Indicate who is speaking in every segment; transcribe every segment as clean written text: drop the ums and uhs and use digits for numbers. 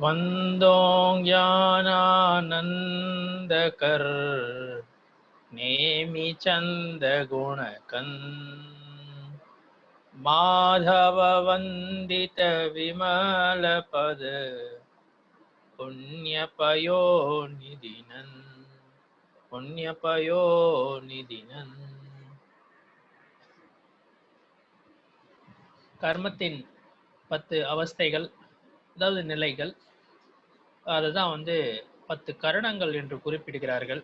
Speaker 1: வந்தோங் ஞானானந்தகர் நேமி சந்த குணகன் மாதவ வந்தித விமல பத புண்ணிய பயோ நிதினன் புண்ணிய பயோ நிதினன். கர்மத்தின் 10 அவஸ்தைகள், அதாவது நிலைகள், அதுதான் 10 கரணங்கள் என்று குறிப்பிடுகிறார்கள்.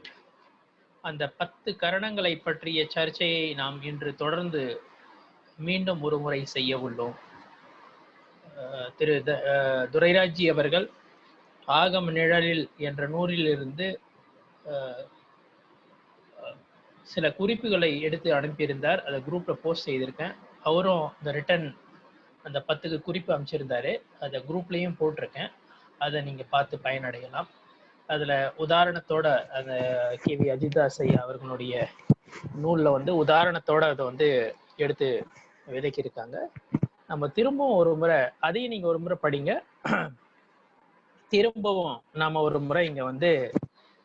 Speaker 1: அந்த 10 கரணங்களை பற்றிய சர்ச்சையை நாம் இன்று தொடர்ந்து மீண்டும் ஒரு முறை செய்ய உள்ளோம். திரு துரைராஜ்ஜி அவர்கள் ஆகம நிழலில் என்ற நூலிலிருந்து சில குறிப்புகளை எடுத்து அனுப்பியிருந்தார். அதை குரூப்ல போஸ்ட் செய்திருக்கேன். அவரும் இந்த ரிட்டன் அந்த 10 குறிப்பு அமைச்சிருந்தாரு. அதை குரூப்லேயும் போட்டிருக்கேன். அதை நீங்கள் பார்த்து பயனடையலாம். அதில் உதாரணத்தோட அந்த கேவி அஜிதாஸ் ஐயா அவர்களுடைய நூலில் உதாரணத்தோட அதை எடுத்து விளக்கியிருக்காங்க. நம்ம திரும்பவும் ஒரு முறை அதையும் நீங்கள் ஒரு முறை படிங்க. திரும்பவும் நாம் ஒரு முறை இங்கே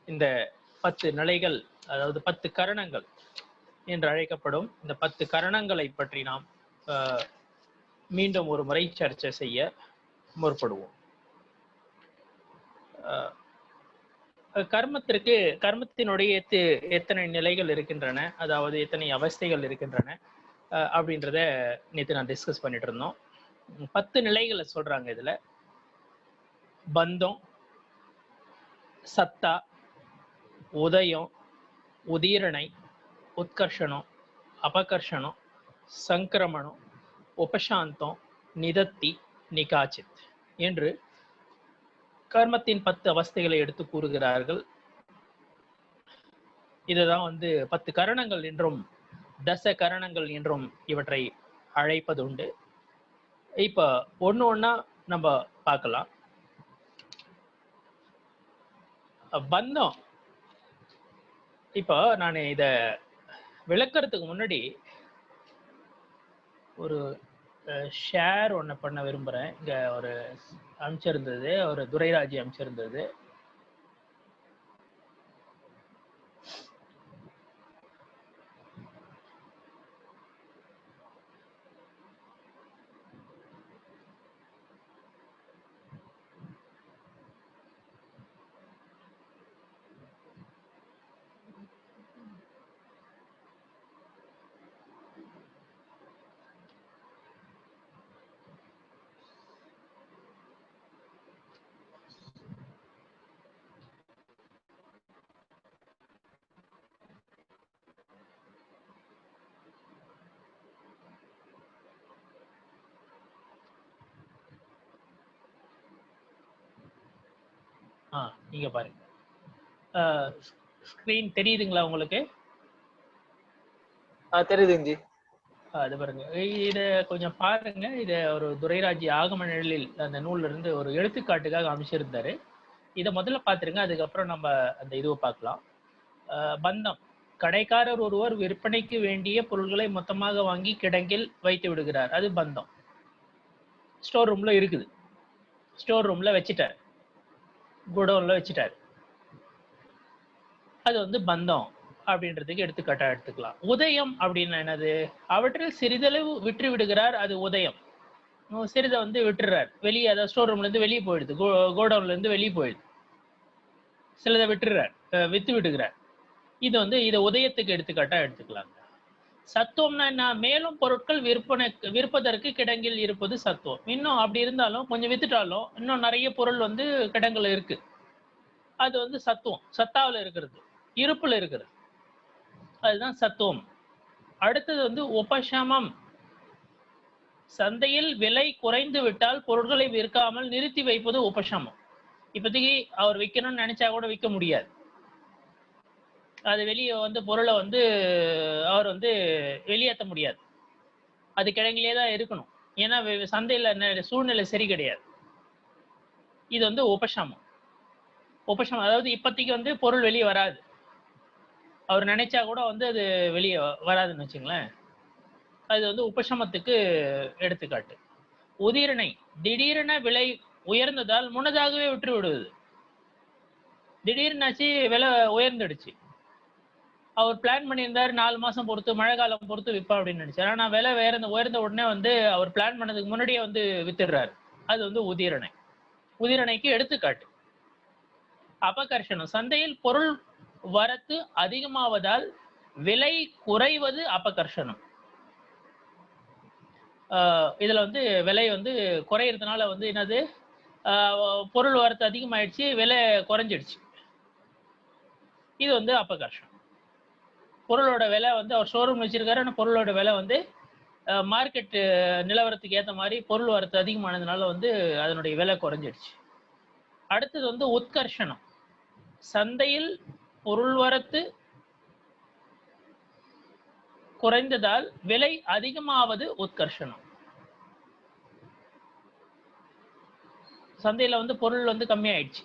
Speaker 1: இந்த 10 நிலைகள், அதாவது 10 கரணங்கள் என்று அழைக்கப்படும் இந்த 10 கரணங்களை பற்றி நாம் மீண்டும் ஒரு முறை சர்ச்சை செய்ய முற்படுவோம். கர்மத்தினுடைய எத்தனை நிலைகள் இருக்கின்றன, அதாவது எத்தனை அவஸ்தைகள் இருக்கின்றன அப்படின்றத நேற்று நான் டிஸ்கஸ் பண்ணிட்டு இருந்தோம். 10 நிலைகளை சொல்றாங்க. இதுல பந்தம், சத்தா, உதயம், உதீரணை, உத்கர்ஷணம், அபகர்ஷணம், சங்கிரமணம், உபசாந்தம், நிதத்தி, நிகாச்சித் என்று கர்மத்தின் 10 அவஸ்தைகளை எடுத்து கூறுகிறார்கள். இதுதான் 10 கரணங்கள் என்றும் தச கரணங்கள் என்றும் இவற்றை அழைப்பது உண்டு. இப்ப ஒண்ணு ஒண்ணா நம்ம பார்க்கலாம். பந்தம், இப்போ நான் இத விளக்கறதுக்கு முன்னாடி ஒரு ஷேர் ஒன்று பண்ண விரும்புகிறேன். இங்கே ஒரு அமைச்சிருந்தது, ஒரு துரைராஜி அமைச்சிருந்தது. நீங்க பாருங்க, ஸ்கிரீன் தெரியுதுங்களா உங்களுக்கு?
Speaker 2: தெரியுதுங்க.
Speaker 1: அது பாருங்க, இதை கொஞ்சம் பாருங்க. இதை ஒரு துரைராஜி ஆகம நிழலில் அந்த நூல்ல இருந்து ஒரு எடுத்துக்காட்டுக்காக அமைச்சிருந்தாரு. இதை முதல்ல பார்த்துருங்க, அதுக்கப்புறம் நம்ம அந்த இதுவை பார்க்கலாம். பந்தம், கடைக்காரர் ஒருவர் விற்பனைக்கு வேண்டிய பொருட்களை மொத்தமாக வாங்கி கிடங்கில் வைத்து விடுகிறார். அது பந்தம். ஸ்டோர் ரூம்ல இருக்குது, ஸ்டோர் ரூம்ல வச்சுட்டார், குடோன்ல வச்சுட்டார். அது பந்தம் அப்படின்றதுக்கு எடுத்துக்காட்டா எடுத்துக்கலாம். உதயம் அப்படின்னா என்னது? அவற்றில் சிறிதளவு விற்று விடுகிறார், அது உதயம். சிறிதை விட்டுறார் வெளியே, அதாவது ஸ்டோர் ரூம்ல இருந்து வெளியே போயிடுது, கோடவுன்ல இருந்து வெளியே போயிடுது. சிலதை விட்டுறார், வித்து விடுகிறார். இது இதை உதயத்துக்கு எடுத்துக்காட்டா எடுத்துக்கலாங்க. சத்துவம்னா என்ன? மேலும் பொருட்கள் விற்பதற்கு கிடங்கில் இருப்பது சத்துவம். இன்னும் அப்படி இருந்தாலும் கொஞ்சம் வித்துட்டாலும் இன்னும் நிறைய பொருள் கிடங்குல இருக்கு, அது சத்துவம். சத்தாவில் இருக்கிறது, இருப்புல இருக்கிறது, அதுதான் சத்துவம். அடுத்தது உபசமம். சந்தையில் விலை குறைந்து விட்டால் பொருட்களை விற்காமல் நிறுத்தி வைப்பது உபசமம். இப்போதைக்கு அவர் விற்கணும்னு நினைச்சா கூட விற்க முடியாது. அது வெளியே பொருளை அவர் வெளியேற்ற முடியாது, அது கிடங்கிலே தான் இருக்கணும். ஏன்னா சந்தையில் சூழ்நிலை சரி கிடையாது. இது உபசமம். உபசமம் அதாவது இப்போதைக்கு பொருள் வெளியே வராது, அவர் நினைச்சா கூட அது வெளியே வராதுன்னு வச்சுங்களேன். அது உபசமத்துக்கு எடுத்துக்காட்டு. உதிரணை, திடீரென விலை உயர்ந்ததால் முன்னதாகவே விட்டு விடுவது. திடீர்னாச்சு விலை உயர்ந்துடுச்சு. அவர் பிளான் பண்ணியிருந்தாரு 4 மாசம் பொறுத்து மழை காலம் பொறுத்து விற்பா அப்படின்னு நினைச்சாரு. ஆனா விலை உயர்ந்த உடனே வந்து அவர் பிளான் பண்ணதுக்கு முன்னாடியே வந்து வித்துடுறாரு. அது வந்து உதிரணை. உதிரணைக்கு எடுத்துக்காட்டு. அபகர்ஷணம். சந்தையில் பொருள் வரத்து அதிகமாவதால் விலை குறைவது அபகர்ஷணம். இதுல வந்து விலை வந்து குறையறதுனால வந்து என்னது, பொருள் வரத்து அதிகமாயிடுச்சு, விலை குறைஞ்சிடுச்சு. இது வந்து அபகர்ஷணம். பொருளோட விலை வந்து அவர் ஷோரூம் வச்சிருக்காரு, ஆனால் பொருளோட விலை வந்து மார்க்கெட் நிலவரத்துக்கு ஏற்ற மாதிரி பொருள் வரத்து அதிகமானதுனால வந்து அதனுடைய விலை குறைஞ்சிடுச்சு. அடுத்தது வந்து உத்கர்ஷணம். சந்தையில் பொருள் வரத்து குறைந்ததால் விலை அதிகமாவது உத்கர்ஷணம். சந்தையில வந்து பொருள் வந்து கம்மியாயிடுச்சு,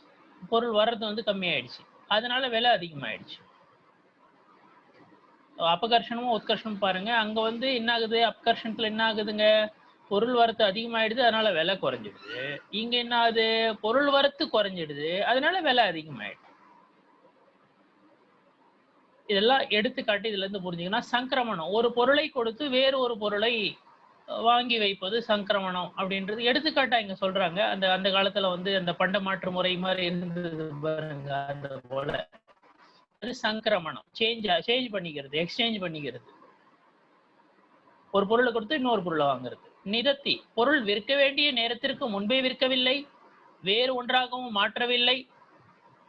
Speaker 1: பொருள் வர்றது வந்து கம்மியாயிடுச்சு, அதனால விலை அதிகமாயிடுச்சு. அபகர்ஷணமும் உத்கர்ஷணமும் பாருங்க. அங்க வந்து என்ன ஆகுது, அபகர்ஷணத்துல என்ன ஆகுதுங்க, பொருள் வரத்து அதிகமாயிடுது, அதனால விலை குறைஞ்சிடுது. இங்க என்ன ஆகுது, பொருள் வரத்து குறைஞ்சிடுது, அதனால விலை அதிகமாயிடுது. இதெல்லாம் எடுத்துக்காட்டு இதுல இருந்து புரிஞ்சுக்கணும். சங்கிரமணம், ஒரு பொருளை கொடுத்து வேறு ஒரு பொருளை வாங்கி வைப்பது சங்கிரமணம் அப்படின்றது எடுத்துக்காட்டா இங்க சொல்றாங்க. அந்த காலத்துல வந்து அந்த பண்ட மாற்று முறை மாதிரி இருந்தது பாருங்க, அந்த போல அது சங்கிரமணம். சேஞ்ச் பண்ணிக்கிறது, எக்ஸ்சேஞ்ச் பண்ணிக்கிறது. ஒரு பொருளை கொடுத்து இன்னொரு பொருளை வாங்குறது. நிதத்தி, பொருள் விற்க வேண்டிய நேரத்திற்கு முன்பே விற்கவில்லை, வேறு ஒன்றாகவும் மாற்றவில்லை,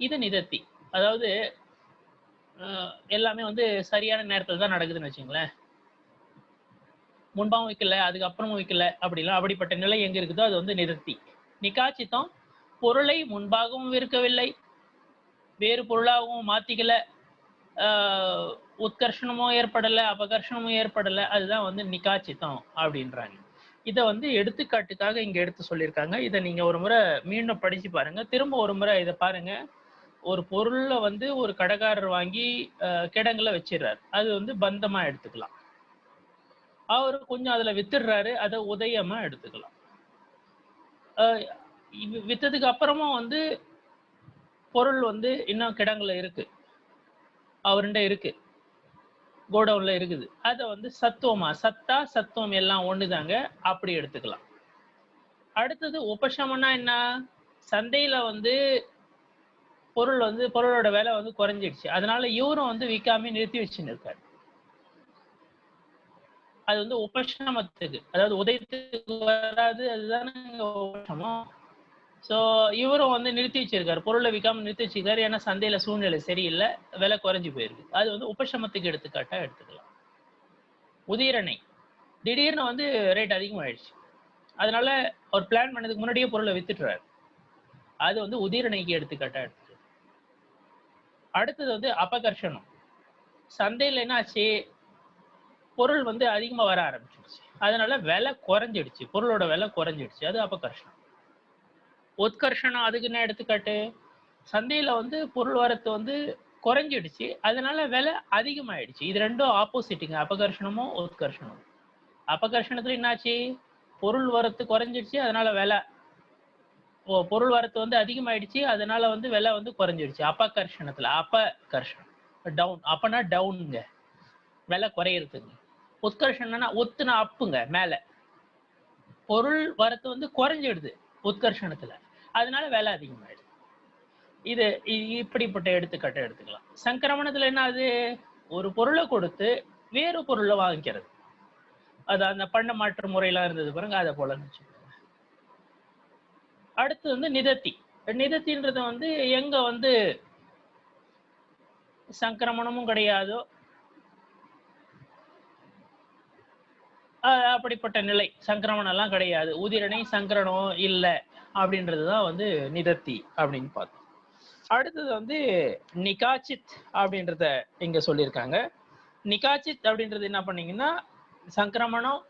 Speaker 1: இது நிதத்தி. அதாவது எல்லாமே வந்து சரியான நேரத்தில் தான் நடக்குதுன்னு வச்சுங்களேன். முன்பாகவும் விற்கல, அதுக்கப்புறமும் விற்கல, அப்படிப்பட்ட நிலை எங்க இருக்குதோ அது வந்து நிதத்தி. நிகாச்சித்தம், பொருளை முன்பாகவும் விற்கவில்லை, வேறு பொருளாகவும் மாத்திக்கல, உத்கர்ஷணமும் ஏற்படலை, அபகர்ஷணமும் ஏற்படலை, அதுதான் வந்து நிகாச்சித்தம் அப்படின்றாங்க. இதை வந்து எடுத்துக்காட்டுக்காக இங்க எடுத்து சொல்லியிருக்காங்க. இதை நீங்க ஒரு முறை மீண்டும் படிச்சு பாருங்க. திரும்ப ஒரு முறை இதை பாருங்க. ஒரு பொருளை வந்து ஒரு கடைக்காரர் வாங்கி கிடங்குல வச்சிடுறாரு, அது வந்து பந்தமா எடுத்துக்கலாம். அவரு கொஞ்சம் அதுல வித்துடுறாரு, அதை உதயமா எடுத்துக்கலாம். வித்ததுக்கு அப்புறமும் வந்து பொருள் வந்து இன்னும் கிடங்குல இருக்கு, அவருண்ட இருக்கு, கோடவுன்ல இருக்குது, அதை வந்து சத்துவமா, சத்தா சத்துவம் எல்லாம் ஒண்ணுதாங்க, அப்படி எடுத்துக்கலாம். அடுத்தது உபசமனா என்ன, சந்தையில வந்து பொருள் வந்து பொருளோட விலை வந்து குறைஞ்சிடுச்சு, அதனால இவரும் வந்து விற்காம நிறுத்தி வச்சுன்னு இருக்காரு. அது வந்து உபசமத்துக்கு, அதாவது உதயத்துக்கு வராது, அதுதானே உபசமம். ஸோ இவரும் வந்து நிறுத்தி வச்சிருக்காரு, பொருளை விற்காம நிறுத்தி வச்சிருக்காரு. ஏன்னா சந்தையில சூழ்நிலை சரியில்லை, விலை குறைஞ்சி போயிருக்கு. அது வந்து உபசமத்துக்கு எடுத்துக்காட்டா எடுத்துக்கலாம். உதிரணை, திடீர்னு வந்து ரேட் அதிகமாயிடுச்சு, அதனால அவர் பிளான் பண்ணதுக்கு முன்னாடியே பொருளை வித்துட்டுறாரு, அது வந்து உதிரணைக்கு எடுத்துக்காட்டா எடுத்துக்கலாம். அடுத்தது வந்து அபகர்ஷணம். சந்தையில் என்ன ஆச்சு, பொருள் வந்து அதிகமா வர ஆரம்பிச்சிடுச்சு, அதனால விலை குறைஞ்சிடுச்சு, பொருளோட விலை குறைஞ்சிடுச்சு, அது அபகர்ஷணம். உத்கர்ஷணம் அதுக்கு என்ன எடுத்துக்காட்டு, சந்தையில வந்து பொருள் வரத்து வந்து குறைஞ்சிடுச்சு, அதனால விலை அதிகமாயிடுச்சு. இது ரெண்டும் ஆப்போசிட்டுங்க, அபகர்ஷணமும் உத்கர்ஷணமும். அபகர்ஷணத்துல என்னாச்சு, பொருள் வரத்து குறைஞ்சிடுச்சு, அதனால விலை, பொருள் வரத்து வந்து அதிகமாயிடுச்சு, அதனால வந்து விலை வந்து குறைஞ்சிடுச்சு. அபகர்ஷணத்துல அபகர்ஷணம் டவுன், அப்பனா டவுனுங்க, விலை குறையிறதுங்க. உத்கர்ஷணம்னா ஒத்துனா அப்புங்க, மேல. பொருள் வரத்து வந்து குறைஞ்சிடுது உத்கர்ஷணத்துல, அதனால விலை அதிகமாயிடுது. இது இப்படிப்பட்ட எடுத்துக்காட்டை எடுத்துக்கலாம். சங்கிரமணத்துல என்ன ஆகுது, ஒரு பொருளை கொடுத்து வேறு பொருளை வாங்கிக்கிறது, அது அந்த பண்ட மாற்று முறையெல்லாம் இருந்தது பாருங்க, அதை போல வச்சுக்கோங்க. அடுத்து வந்து நிதத்தி. நிதத்தின்றது வந்து எங்க வந்து சங்கிரமணமும் கிடையாதோ அப்படிப்பட்ட நிலை, சங்கிரமணம் எல்லாம் கிடையாது, உதிரணை சங்கரணம் இல்லை, அப்படின்றதுதான் வந்து நிதத்தி அப்படின்னு பார்த்தோம். அடுத்தது வந்து நிகாச்சித் அப்படின்றத இங்க சொல்லியிருக்காங்க. நிகாச்சித் அப்படின்றது என்ன பண்ணீங்கன்னா, சங்கிரமணம்,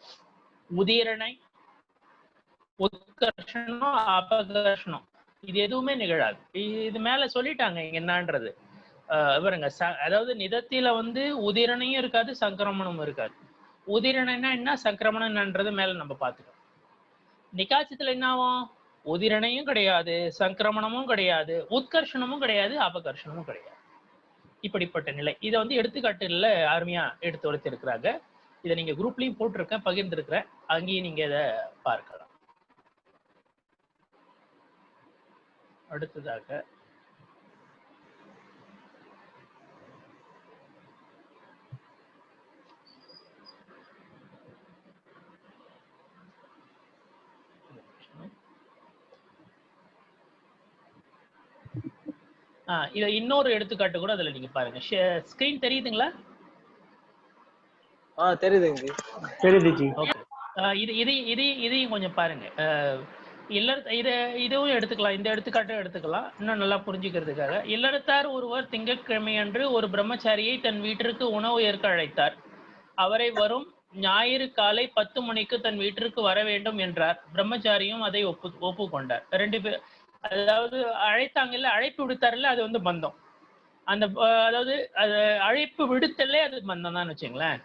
Speaker 1: உதிரணை, உத்கர்ஷணம், அபகர்ஷணம் இது எதுவுமே நிகழாது. இது மேல சொல்லிட்டாங்க இங்க என்னன்றது. பாருங்க, அதாவது நிதத்தில வந்து உதிரணையும் இருக்காது, சங்கிரமணமும் இருக்காது. உதிரணைனா என்ன, சங்கிரமணம்ன்றது மேல நம்ம பார்த்துக்கோம். நிகாச்சத்துல என்ன ஆகும், உதிரணையும் கிடையாது, சங்கிரமணமும் கிடையாது, உத்கர்ஷணமும் கிடையாது, அபகர்ஷணமும் கிடையாது. இப்படிப்பட்ட நிலை. இதை வந்து எடுத்துக்காட்டுல அருமையா எடுத்து உரைத்திருக்கிறாங்க. இதை நீங்க குரூப்லயும் போட்டிருக்கேன், பகிர்ந்திருக்கிறேன். அங்கேயும் நீங்க இதை பார்க்கலாம். அடுத்ததாக இதை இன்னொரு எடுத்துக்காட்டு கூட அதுல நீங்க பாருங்க. ஸ்கிரீன் தெரியுதுங்களா?
Speaker 2: தெரியுதுங்க.
Speaker 3: தெரியுது.
Speaker 1: இதையும் கொஞ்சம் பாருங்க. இதுவும் எடுத்துக்கலாம், இந்த எடுத்துக்காட்டும் எடுத்துக்கலாம், இன்னும் நல்லா புரிஞ்சுக்கிறதுக்காக. இல்லறத்தார் ஒருவர் திங்கட்கிழமை அன்று ஒரு பிரம்மச்சாரியை தன் வீட்டிற்கு உணவு ஏற்க அழைத்தார். அவரை வரும் ஞாயிறு காலை 10 மணிக்கு தன் வீட்டிற்கு வர வேண்டும் என்றார். பிரம்மச்சாரியும் அதை ஒப்புக்கொண்டார். 2 பேர், அதாவது அழைத்தாங்கல்ல, அழைப்பு விடுத்தார்ல, அது வந்து பந்தம். அந்த அதாவது அது அழைப்பு விடுத்தலே அது பந்தம் தான் வச்சுங்களேன்.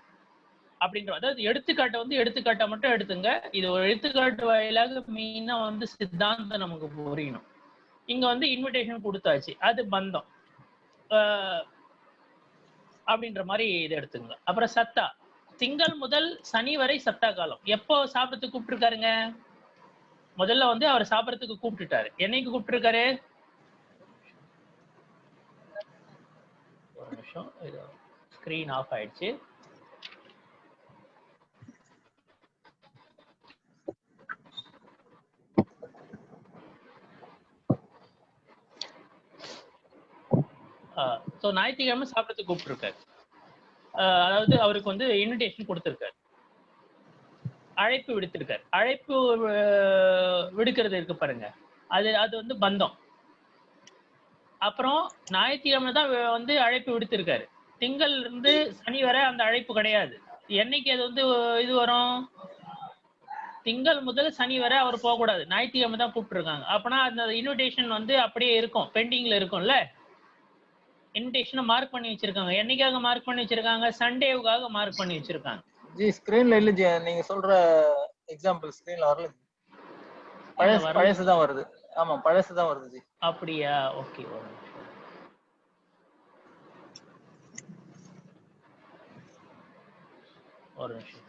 Speaker 1: அப்படின்ற, அதாவது எடுத்துக்காட்டை வந்து எடுத்துக்காட்டை மட்டும் எடுத்துங்க. இது ஒரு எடுத்துக்காட்டு வாயிலாக மெயினா வந்து சித்தாந்தம் நமக்கு புரியணும். இங்க வந்து இன்விடேஷன் கொடுத்தாச்சு, அது பந்தம் அப்படின்ற மாதிரி இதை எடுத்துங்க. அப்புறம் சத்தா, திங்கள் முதல் சனி வரை சத்தா காலம். எப்போ சாப்பிடறதுக்கு கூப்பிட்டுருக்காருங்க? முதல்ல வந்து அவர் சாப்பிடறதுக்கு கூப்பிட்டுட்டாரு. என்னைக்கு கூப்பிட்டுருக்காரு? ஒரு நிமிஷம், இது ஸ்கிரீன் ஆஃப் ஆயிடுச்சு. ஞாயிற்றுக்கிழமை சாப்பிடறதுக்கு கூப்பிட்டுருக்காரு. அதாவது அவருக்கு வந்து இன்விடேஷன் கொடுத்துருக்காரு, அழைப்பு விடுத்திருக்காரு. அழைப்பு விடுக்கிறது இருக்கு பாருங்க, அது வந்து பந்தம். அப்புறம் ஞாயிற்றுக்கிழமை தான் வந்து அழைப்பு விடுத்திருக்காரு. திங்கள் இருந்து சனி வரை அந்த அழைப்பு கிடையாது. என்னைக்கு அது வந்து இது வரும்? திங்கள் முதல் சனி வரை அவர் போகக்கூடாது, ஞாயிற்றுக்கிழமை தான் கூப்பிட்டுருக்காங்க. அப்பனா அந்த இன்விடேஷன் வந்து அப்படியே இருக்கும், பெண்டிங்ல இருக்கும்ல. இன்விடேஷனை மார்க் பண்ணி வச்சிருக்காங்க. என்னைக்காக மார்க் பண்ணி வச்சிருக்காங்க? சண்டேவுக்காக மார்க் பண்ணி வச்சிருக்காங்க.
Speaker 2: ஜி ஸ்கிரீன்ல இல்ல ஜி, நீங்க சொல்ற எக்ஸாம்பிள் ஸ்கிரீன்ல வரல. பழசு தான் வருது. ஆமா, பழசு தான் வருது ஜி.
Speaker 1: அப்படியா? ஓகே, ஒரு நிமிஷம்.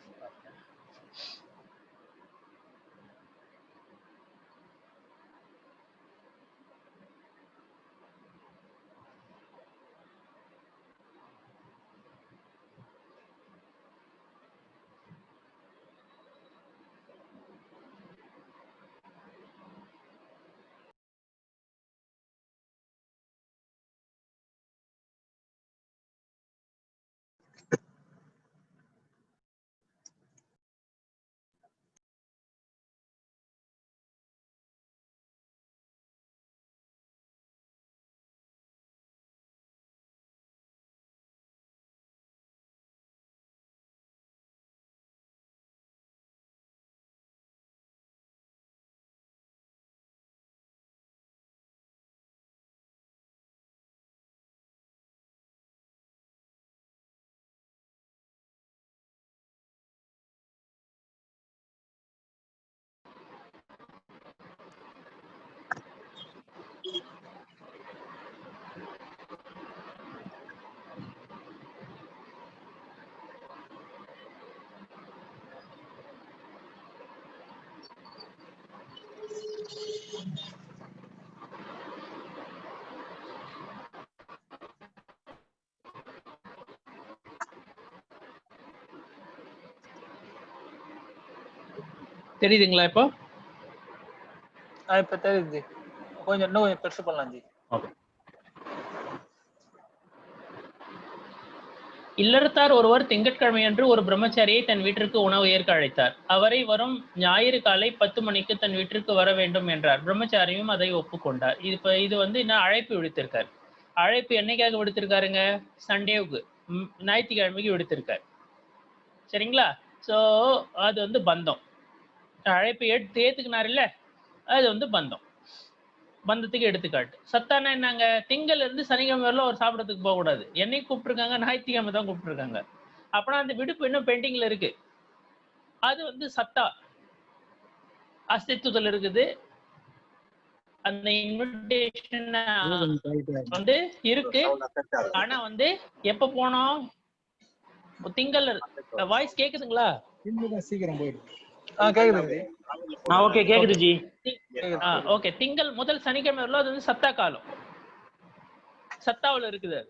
Speaker 1: தெரியுதுங்களா இப்போ?
Speaker 2: இப்ப தெரியுது. கொஞ்சம் இன்னும் பெருசு பண்ணலாம் ஜி.
Speaker 1: ஓகே. இல்லறத்தார் ஒருவர் திங்கட்கிழமை அன்று ஒரு பிரம்மச்சாரியை தன் வீட்டிற்கு உணவு ஏற்க அழைத்தார். அவரை வரும் ஞாயிறு காலை 10 மணிக்கு தன் வீட்டிற்கு வர வேண்டும் என்றார். பிரம்மச்சாரியும் அதை ஒப்புக்கொண்டார். இது வந்து என்ன அழைப்பு விடுத்திருக்காரு. அழைப்பு என்னைக்காக விடுத்திருக்காருங்க? சண்டேவுக்கு, ஞாயிற்றுக்கிழமைக்கு விடுத்திருக்காரு. சரிங்களா? ஸோ அது வந்து பந்தம். அழைப்பு ஏத்துக்கினார் இல்ல, அது வந்து பந்தம். பந்தத்துக்கு எடுத்துக்காட்டு. சத்தானா என்னங்க? திங்கள் இருந்து சனிக்கிழமை வரல ஒரு சாப்பிடறதுக்கு போக கூடாது. என்னைக்கு கூப்பிட்டுருக்காங்க? ஞாயிற்றுக்கிழமை தான் கூப்பிட்டுருக்காங்க. அப்பனா அந்த விடுப்பு இன்னும் பெண்டிங்ல இருக்கு. அது வந்து சத்தா அஸ்தித்வத்தில் இருக்குது. அந்த இன்விடேஷன் வந்து இருக்கு. ஆனா வந்து எப்ப போனோம்? திங்கள் வாய்ஸ் கேக்குதுங்களா?
Speaker 2: சீக்கிரம் போயிடுது.
Speaker 3: ஓகே கேக்குது ஜி.
Speaker 1: ஓகே, திங்கள் முதல் சனிக்கிழமை வரல, அது வந்து சத்தா காலம், சத்தாவுல இருக்குது.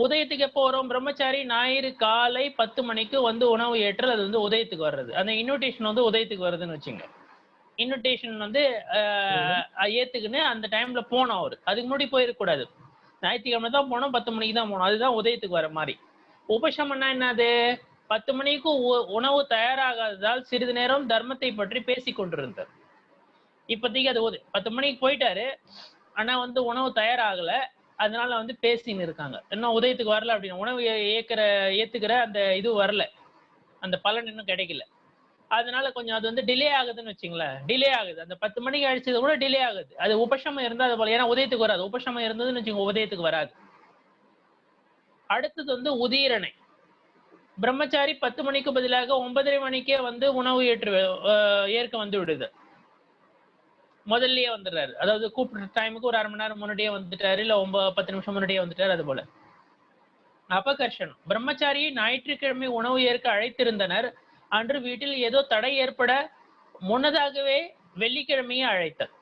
Speaker 1: உதயத்துக்கு எப்போ வரும்? பிரம்மச்சாரி ஞாயிறு காலை 10 மணிக்கு வந்து உணவு ஏற்றல், அது வந்து உதயத்துக்கு வர்றது. அந்த இன்விடேஷன் வந்து உதயத்துக்கு வருதுன்னு வச்சுங்க. இன்விடேஷன் வந்து ஏத்துக்குன்னு அந்த டைம்ல போனோம். அவரு அதுக்கு முன்னாடி போயிருக்க கூடாது. ஞாயிற்றுக்கிழமை தான் போனோம், 10 மணிக்கு தான் போனோம். அதுதான் உதயத்துக்கு வர மாதிரி. உபசமம்னா என்னது? 10 மணிக்கு உணவு தயாராகாததால் சிறிது நேரம் தர்மத்தை பற்றி பேசிக் கொண்டிருந்தார். இப்போதைக்கு அது 10 மணிக்கு போயிட்டாரு, ஆனா வந்து உணவு தயாராகல, அதனால வந்து பேசின்னு இருக்காங்க. இன்னும் உதயத்துக்கு வரல அப்படின்னு, உணவு ஏத்துக்கிற அந்த இது வரல, அந்த பலன் இன்னும் கிடைக்கல. அதனால கொஞ்சம் அது வந்து டிலே ஆகுதுன்னு வச்சுங்களேன். டிலே ஆகுது, அந்த 10 மணிக்கு அழிச்சது கூட டிலே ஆகுது. அது உபசமம் இருந்தா அது போல, ஏன்னா உதயத்துக்கு வராது. உபசமம் இருந்ததுன்னு வச்சுக்கோங்க, உதயத்துக்கு வராது. அடுத்தது வந்து உதீரணை. பிரம்மச்சாரி 10 மணிக்கு பதிலாக 9:30 மணிக்கே வந்து உணவு ஏற்க வந்து விடுது. முதல்லயே வந்துடுறாரு, அதாவது கூப்பிடுற டைமுக்கு ஒரு 1/2 மணி நேரம் முன்னாடியே வந்துட்டாரு, இல்ல 10 நிமிஷம் முன்னாடியே வந்துட்டாரு. அது போல அபகர்ஷணம். பிரம்மச்சாரியை ஞாயிற்றுக்கிழமை உணவு ஏற்க அழைத்திருந்தனர். அன்று வீட்டில் ஏதோ தடை ஏற்பட முன்னதாகவே வெள்ளிக்கிழமையை அழைத்தார்.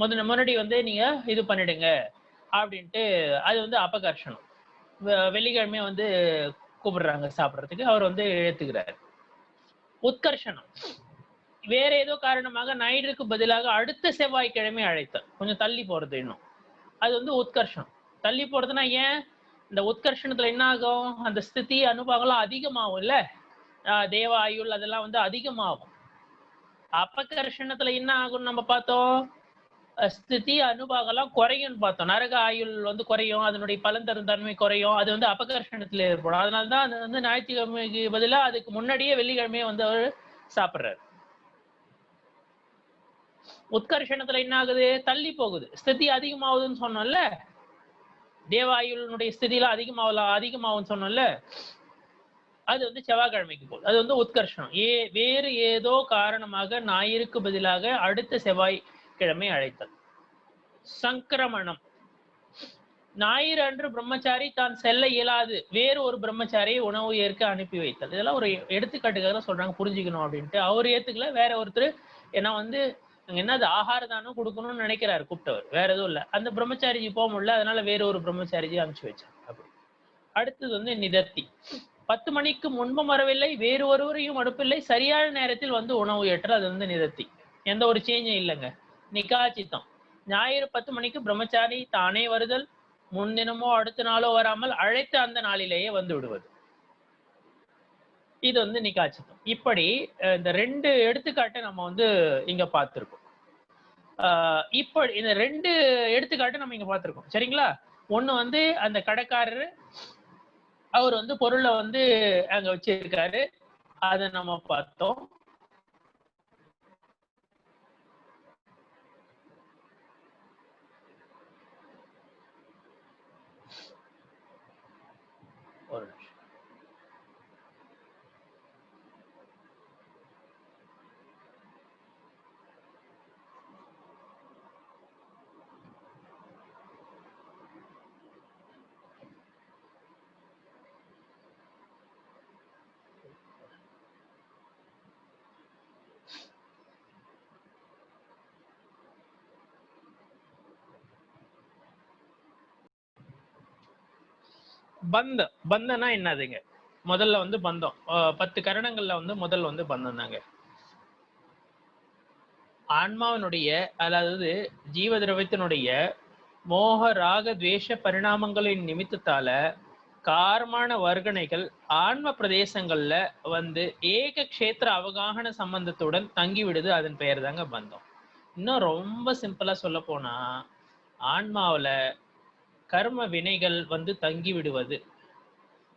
Speaker 1: முன்னாடி வந்து நீங்க இது பண்ணிடுங்க அப்படின்ட்டு, அது வந்து அபகர்ஷணம். வெள்ளிக்கிழமையை வந்து கூப்பிடுறாங்க சாப்பிட்றதுக்கு, அவர் வந்து ஏத்துக்கிறாரு. உத்கர்ஷணம். வேற ஏதோ காரணமாக ஞாயிற்றுக்கு பதிலாக அடுத்த செவ்வாய்க்கிழமை அழைத்தார். கொஞ்சம் தள்ளி போறது இன்னும், அது வந்து உத்கர்ஷம். தள்ளி போறதுன்னா ஏன்? இந்த உத்கர்ஷணத்துல என்ன ஆகும்? அந்த ஸ்திதி அனுபவம்லாம் அதிகமாகும் இல்ல, தேவ ஆயுள் அதெல்லாம் வந்து அதிகமாகும். அபகர்ஷணத்துல என்ன ஆகும் நம்ம பார்த்தோம்? ஸ்திதி அனுபவம்லாம் குறையும் பார்த்தோம். நரக ஆயுள் வந்து குறையும், அதனுடைய பலன் தரும் தன்மை குறையும். அது வந்து அபகர்ஷணத்துல ஏற்படும். அதனாலதான் அது வந்து ஞாயிற்றுக்கிழமைக்கு பதிலாக அதுக்கு முன்னாடியே வெள்ளிக்கிழமையே வந்து அவர் சாப்பிடுறாரு. உத்கர்ஷணத்துல என்ன ஆகுது? தள்ளி போகுது, ஸ்திதி அதிகமாகுதுன்னு சொன்னோம்ல, தேவாயுனுடைய ஸ்திதியில அதிகமாகும் சொன்னோம்ல, அது வந்து செவ்வாய்க்கிழமைக்கு போகுது. அது வந்து உத்கர்ஷணம். வேறு ஏதோ காரணமாக ஞாயிறுக்கு பதிலாக அடுத்த செவ்வாய்க்கிழமை அழைத்தல். சங்கிரமணம். ஞாயிறு அன்று பிரம்மச்சாரி தான் செல்ல இயலாது வேறு ஒரு பிரம்மச்சாரியை உணவு ஏற்க அனுப்பி வைத்தல். இதெல்லாம் ஒரு எடுத்துக்காட்டுக்காக சொல்றாங்க, புரிஞ்சுக்கணும் அப்படின்ட்டு. அவர் ஏத்துக்கல, வேற ஒருத்தர், ஏன்னா வந்து என்னது ஆகார தானம் கொடுக்கணும்னு நினைக்கிறாரு கூப்பிட்டவர், வேற எதுவும் இல்ல. அந்த பிரம்மச்சாரிஜி போக முடியல, அதனால வேற ஒரு பிரம்மச்சாரிஜி அனுப்பிச்சு வச்சாங்க. அப்படி. அடுத்தது வந்து நிதர்த்தி. 10 மணிக்கு முன்பும் வரவில்லை, வேறு ஒருவரையும் அனுப்பவில்லை, சரியான நேரத்தில் வந்து உணவு ஏற்ற, அது வந்து நிதர்த்தி. எந்த ஒரு சேஞ்சும் இல்லைங்க. நிகாச்சித்தம். ஞாயிறு 10 மணிக்கு பிரம்மச்சாரி தானே வருதல், முன்தினமோ அடுத்த நாளோ வராமல் அழைத்த அந்த நாளிலேயே வந்து விடுவது. இது வந்து நிகாச்சித்தம். இப்படி இந்த 2 எடுத்துக்காட்டை நம்ம வந்து இங்க பார்த்திருக்கோம். இப்படி இந்த 2 எடுத்துக்காட்டை நம்ம இங்க பார்த்திருக்கோம், சரிங்களா? ஒண்ணு வந்து அந்த கடைக்காரர், அவர் வந்து பொருளை வந்து அங்க வச்சிருக்காரு, அதை நம்ம பார்த்தோம். ஒரு நிமிஷம். பந்தம்னா என்னதுங்க? முதல்ல வந்து பந்தம், 10 கரணங்கள்ல வந்து முதல் வந்து பந்தம் தாங்க. ஆன்மாவினுடைய, அதாவது ஜீவ திரவத்தினுடைய மோக ராக துவேஷ பரிணாமங்களின் நிமித்தத்தால காரமான வர்க்கணைகள் ஆன்ம பிரதேசங்கள்ல வந்து ஏக கஷேத்திர அவகாகன சம்பந்தத்துடன் தங்கி விடுது. அதன் பெயர் தாங்க பந்தம். இன்னும் ரொம்ப சிம்பிளா சொல்ல போனா, ஆன்மாவில கர்ம வினைகள் வந்து தங்கி விடுவது,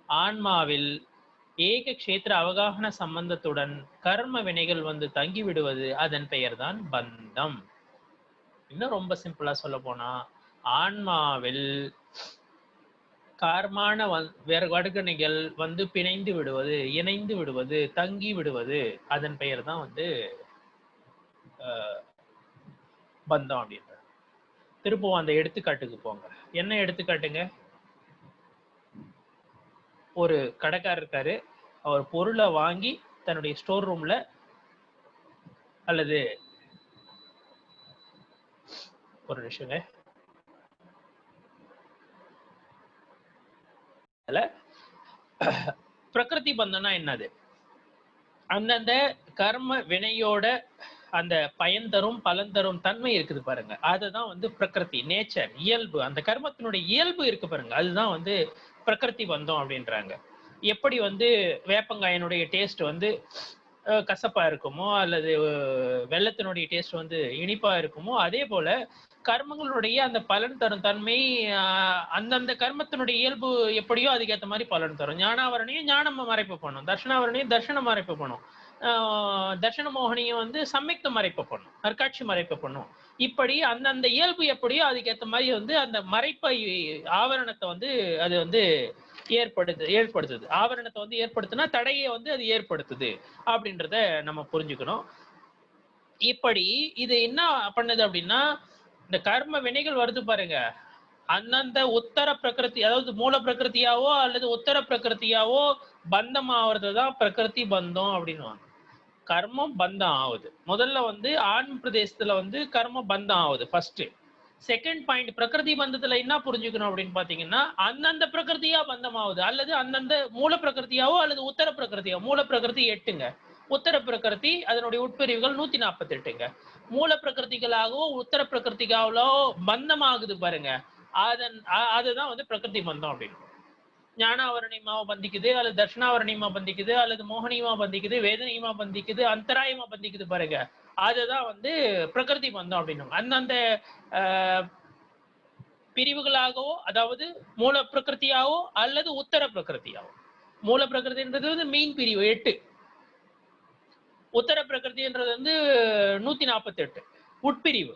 Speaker 1: ஆன்மாவில் ஏக கஷேத்திர அவகாகன சம்பந்தத்துடன் கர்ம வினைகள் வந்து தங்கி விடுவது, அதன் பெயர் தான் பந்தம். இன்னும் ரொம்ப சிம்பிளா சொல்ல போனா, ஆன்மாவில் காரமான வர்க்கணைகள் வந்து பிணைந்து விடுவது, இணைந்து விடுவது, தங்கி விடுவது, அதன் பெயர் தான் வந்து பந்தம் அப்படின்ற. திருப்பவும் அந்த எடுத்துக்காட்டுக்கு போங்க. என்ன எடுத்துக்காட்டுங்க? ஒரு கடைக்காரர் இருக்காரு. அவர் பொருளை வாங்கி தன்னுடைய ஸ்டோர் ரூம்ல அல்லது ஒரு நிமிஷங்க பிரகிருதி பந்தம்னா என்னது? அந்தந்த கர்ம வினையோட அந்த பயன் தரும் பலன் தரும் தன்மை இருக்குது பாருங்க, அதுதான் வந்து பிரகிருதி, நேச்சர், இயல்பு. அந்த கர்மத்தினுடைய இயல்பு இருக்கு பாருங்க, அதுதான் வந்து பிரகிருதி பந்தம் அப்படின்றாங்க. எப்படி வந்து வேப்பங்காயனுடைய டேஸ்ட் வந்து கசப்பா இருக்குமோ அல்லது வெள்ளத்தினுடைய டேஸ்ட் வந்து இனிப்பா இருக்குமோ, அதே போல கர்மங்களுடைய அந்த பலன் தரும் தன்மை அந்தந்த கர்மத்தினுடைய இயல்பு எப்படியோ அதுக்கேற்ற மாதிரி பலன் தரும். ஞானாவரணையும் ஞானம் மறைப்பு பண்ணும், தர்ஷனாவரணையும் தர்ஷனம் மறைப்பு பண்ணும், தர்ஷன மோகனியும் வந்து சம்யுக்த மறைப்பு பண்ணும், நற்காட்சி மறைப்பு பண்ணும். இப்படி அந்தந்த இயல்பு எப்படியோ அதுக்கேற்ற மாதிரி வந்து அந்த மறைப்பை ஆவரணத்தை வந்து அது வந்து ஏற்படுத்துது. ஆவரணத்தை வந்து ஏற்படுத்தினா தடையை வந்து அது ஏற்படுத்துது அப்படின்றத நம்ம புரிஞ்சுக்கணும். இப்படி இது என்ன பண்ணுது அப்படின்னா, இந்த கர்ம வினைகள் வருது பாருங்க, அந்தந்த உத்தர பிரகிருதி, அதாவது மூல பிரகிருத்தியாவோ அல்லது உத்தர பிரகிருத்தியாவோ பந்தம் ஆகுறதுதான் பிரகிருதி பந்தம் அப்படின்னுவாங்க. கர்மம் பந்தம் ஆகுது. முதல்ல வந்து ஆன்ம பிரதேசத்துல வந்து கர்ம பந்தம் ஆகுது ஃபர்ஸ்ட். செகண்ட் பாயிண்ட், பிரகிருதி பந்தத்துல என்ன புரிஞ்சுக்கணும் அப்படின்னு பாத்தீங்கன்னா, அந்தந்த பிரகிருதியா பந்தம் ஆகுது, அல்லது அந்தந்த மூல பிரகிருத்தியாவோ அல்லது உத்தர பிரகிருத்தியாவோ. மூல பிரகிருதி 8ங்க, உத்தர பிரகிருதி அதனுடைய உட்பிரிவுகள் 148ங்க. மூல பிரகிருதிகளாகவோ உத்தர பிரகிருதிகாவோ பந்தம் ஆகுது பாருங்க, அதுதான் வந்து பிரகிருதி பந்தம் அப்படின்னு. ஞானாவரணியமா பந்திக்குது, அல்லது தர்ஷனாவரணியமா பந்திக்குது, அல்லது மோகனியமா பந்திக்குது, வேதனையமா பந்திக்குது, அந்தராயமா பந்திக்குது பாருங்க, அதுதான் வந்து பிரகிருதி பந்தம் அப்படின்னு. அந்தந்த பிரிவுகளாகவோ, அதாவது மூல பிரகிருத்தியாவோ அல்லது உத்தர பிரகிருத்தியாவோ. மூல பிரகிருதின்றது வந்து மெயின் பிரிவு 8, உத்தர பிரகிருதின்றது வந்து 148 உட்பிரிவு.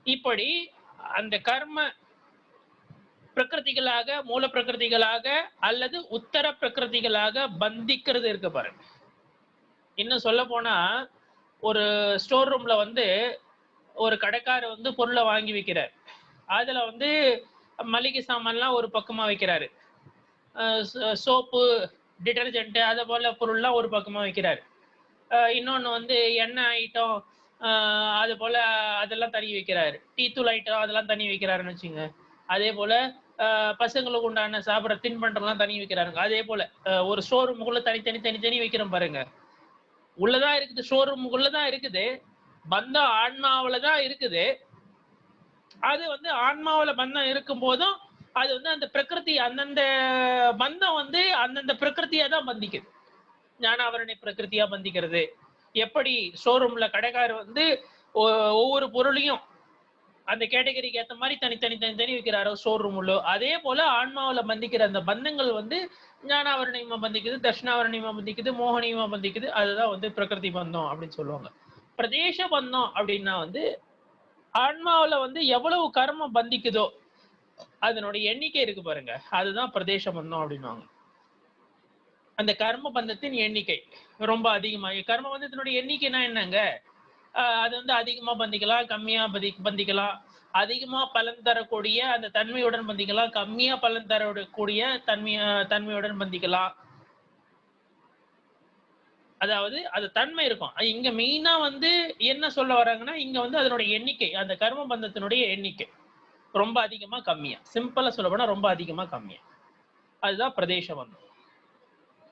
Speaker 1: இப்படி அந்த கர்ம பிரகிருதிகளாக, மூல பிரகிருதிகளாக அல்லது உத்தர பிரகிருதிகளாக பந்திக்கிறது இருக்கு பாருங்க. இன்னும் சொல்ல போனா, ஒரு ஸ்டோர் ரூம்ல வந்து ஒரு கடைக்காரர் வந்து பொருளை வாங்கி வைக்கிறார். அதுல வந்து மளிகை சாமான்லாம் ஒரு பக்கமா வைக்கிறாரு, சோப்பு, டிடர்ஜென்ட் அதை போல பொருள்லாம் ஒரு பக்கமா வைக்கிறாரு. இன்னொன்னு வந்து எண்ணெய் ஐட்டம் அது போல அதெல்லாம் தனி வைக்கிறாரு, டீ தூள் ஐட்டம் அதெல்லாம் தனி வைக்கிறாருன்னு வச்சுங்க. அதே போல பசங்களுக்கு உண்டான சாப்பிட்ற தின்பண்டம்லாம் தனி வைக்கிறாருங்க. அதே போல ஒரு ஸ்டோர் ரூமுக்குள்ள தனி வைக்கிறோம் பாருங்க. உள்ளதான் இருக்குது, ஸ்டோர் ரூமுக்குள்ளதான் இருக்குது, பந்தம் ஆன்மாவிலதான் இருக்குது. அது வந்து ஆன்மாவில பந்தம் இருக்கும் போதும் அது வந்து அந்த பிரகிருதி, அந்தந்த பந்தம் வந்து அந்தந்த பிரகிருத்தியா தான் பந்திக்குது. ஞானாவரணை பிரகிருத்தியா பந்திக்கிறது. எப்படி ஷோரூம்ல கடைக்காரர் வந்து ஒவ்வொரு பொருளையும் அந்த கேட்டகரிக்கு ஏற்ற மாதிரி தனி வைக்கிறாரோ ஸ்டோர் ரூம்ல, அதே போல ஆன்மாவில பந்திக்கிற அந்த பந்தங்கள் வந்து ஞானாவரணியமா பந்திக்குது, தர்ஷனாவரணியமா பந்திக்குது, மோகனியமா பந்திக்குது. அதுதான் வந்து பிரகிருதி பந்தம் அப்படின்னு சொல்லுவாங்க. பிரதேச பந்தம் அப்படின்னா வந்து ஆன்மாவில வந்து எவ்வளவு கர்மம் பந்திக்குதோ அதனுடைய எண்ணிக்கை இருக்கு பாருங்க, அதுதான் பிரதேச பந்தம் அப்படின்வாங்க. அந்த கர்ம பந்தத்தின் எண்ணிக்கை ரொம்ப அதிகமா, கர்ம பந்தத்தினுடைய எண்ணிக்கைனா என்னங்க, அது வந்து அதிகமா பந்திக்கலாம், கம்மியா பந்திக்கலாம். அதிகமா பலன் தரக்கூடிய அந்த தன்மையுடன் பந்திக்கலாம், கம்மியா பலன் தரக்கூடிய தன்மையுடன் பந்திக்கலாம். அதாவது அது தன்மை இருக்கும். இங்க மெயினா வந்து என்ன சொல்ல வராங்கன்னா, இங்க வந்து அதனுடைய எண்ணிக்கை, அந்த கர்ம பந்தத்தினுடைய எண்ணிக்கை ரொம்ப அதிகமா கம்மியா, சிம்பிளா சொல்ல போனா ரொம்ப அதிகமா கம்மியா, அதுதான் பிரதேச பந்தம்.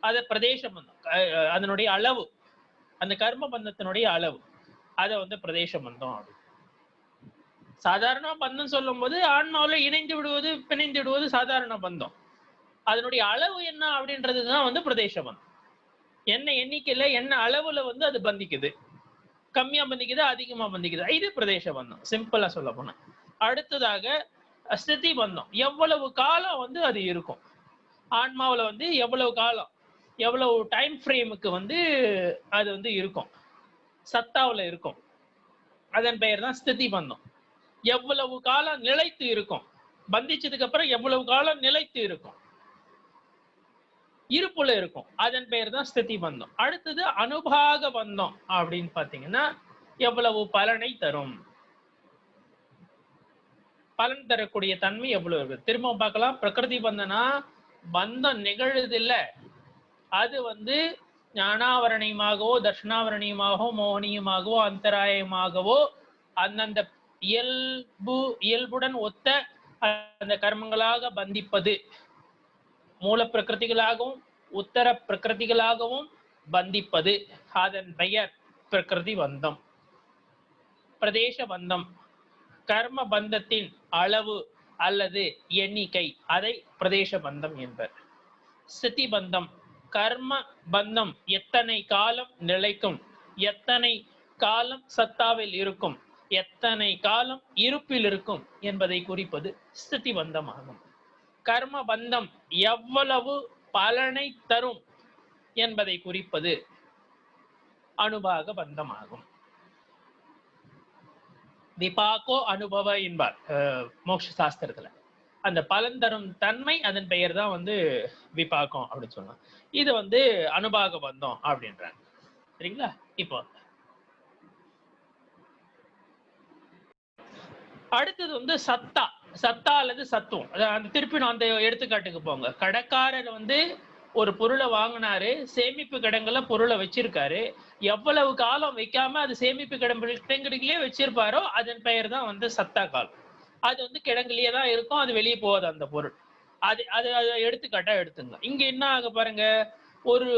Speaker 1: அது பிரதேச பந்தம், அதனுடைய அளவு, அந்த கர்ம பந்தத்தினுடைய அளவு, அதை வந்து பிரதேச பந்தம். சாதாரண பந்தம் சொல்லும் போது ஆன்மாவில இணைந்து விடுவது, பிணைந்து விடுவது சாதாரண பந்தம். அதனுடைய அளவு என்ன அப்படின்றதுதான் வந்து பிரதேச பந்தம். என்ன எண்ணிக்கையில என்ன அளவுல வந்து அது பந்திக்குது, கம்மியா பந்திக்குது, அதிகமா பந்திக்குது, இது பிரதேச பந்தம் சிம்பிளா சொல்ல போனா. அடுத்ததாக ஸ்திதி பந்தம், எவ்வளவு காலம் வந்து அது இருக்கும், ஆன்மாவில வந்து எவ்வளவு காலம், எவ்வளவு டைம் ஃப்ரேமுக்கு வந்து அது வந்து இருக்கும், சத்தாவில் இருக்கும், அதன் பெயர் தான் ஸ்திதி பந்தம். எவ்வளவு காலம் நிலைத்து இருக்கும், பந்திச்சதுக்கு அப்புறம் எவ்வளவு காலம் நிலைத்து இருக்கும், இருப்புல இருக்கும், அதன் பெயர் தான் ஸ்திதி பந்தம். அடுத்தது அனுபாக பந்தம் அப்படின்னு பாத்தீங்கன்னா, எவ்வளவு பலனை தரும், பலன் தரக்கூடிய தன்மை எவ்வளவு இருக்கு. திரும்ப பார்க்கலாம். பிரகிருதி பந்தனா பந்தம் நிகழுது இல்ல, அது வந்து ஞானாவரணியமாகவோ தர்ஷனாவரணியமாகவோ மோகனியமாகவோ அந்தராயமாகவோ அந்தந்த இயல்புடன் ஒத்த அந்த கர்மங்களாக பந்திப்பது, மூல பிரகிருதிகளாகவும் உத்தர பிரகிருதிகளாகவும் பந்திப்பது, அதன் பெயர் பிரகிருதி பந்தம். பிரதேச பந்தம் கர்ம பந்தத்தின் அளவு அல்லது எண்ணிக்கை, அதை பிரதேச பந்தம் என்பர். ஸ்திதி பந்தம் கர்ம பந்தம் எத்தனை காலம் நிலைக்கும், எத்தனை காலம் சத்தாவில் இருக்கும், எத்தனை காலம் இருப்பில் இருக்கும் என்பதை குறிப்பது ஸ்திதி பந்தம் ஆகும். கர்ம பந்தம் எவ்வளவு பலனை தரும் என்பதை குறிப்பது அனுபாக பந்தம் ஆகும். விபாகோ அனுபவ என்பார் மோட்ச சாஸ்திரத்துல. அந்த பலன் தரும் தன்மை, அதன் பெயர் தான் வந்து விபாகம் அப்படின்னு சொன்னா. இது வந்து அனுபாக பந்தம் அப்படின்றாங்க. சரிங்களா? இப்போ அடுத்தது வந்து சத்தா, சத்தா அல்லது சத்துவம். அந்த திருப்பி நான் அந்த எடுத்துக்காட்டுக்கு போங்க. கடைக்காரர் வந்து ஒரு பொருளை வாங்கினாரு, சேமிப்பு கிடங்குல பொருளை வச்சிருக்காரு. எவ்வளவு காலம் வைக்காம அது சேமிப்பு கிடங்குலயே வச்சிருப்பாரோ அதன் பெயர் தான் வந்து சத்தா காலம். அது வந்து கிடங்குலயே தான் இருக்கும், அது வெளியே போகாது அந்த பொருள். அது அது அதை எடுத்துக்காட்டா எடுத்துங்க. இங்க என்ன ஆக பாருங்க, ஒரு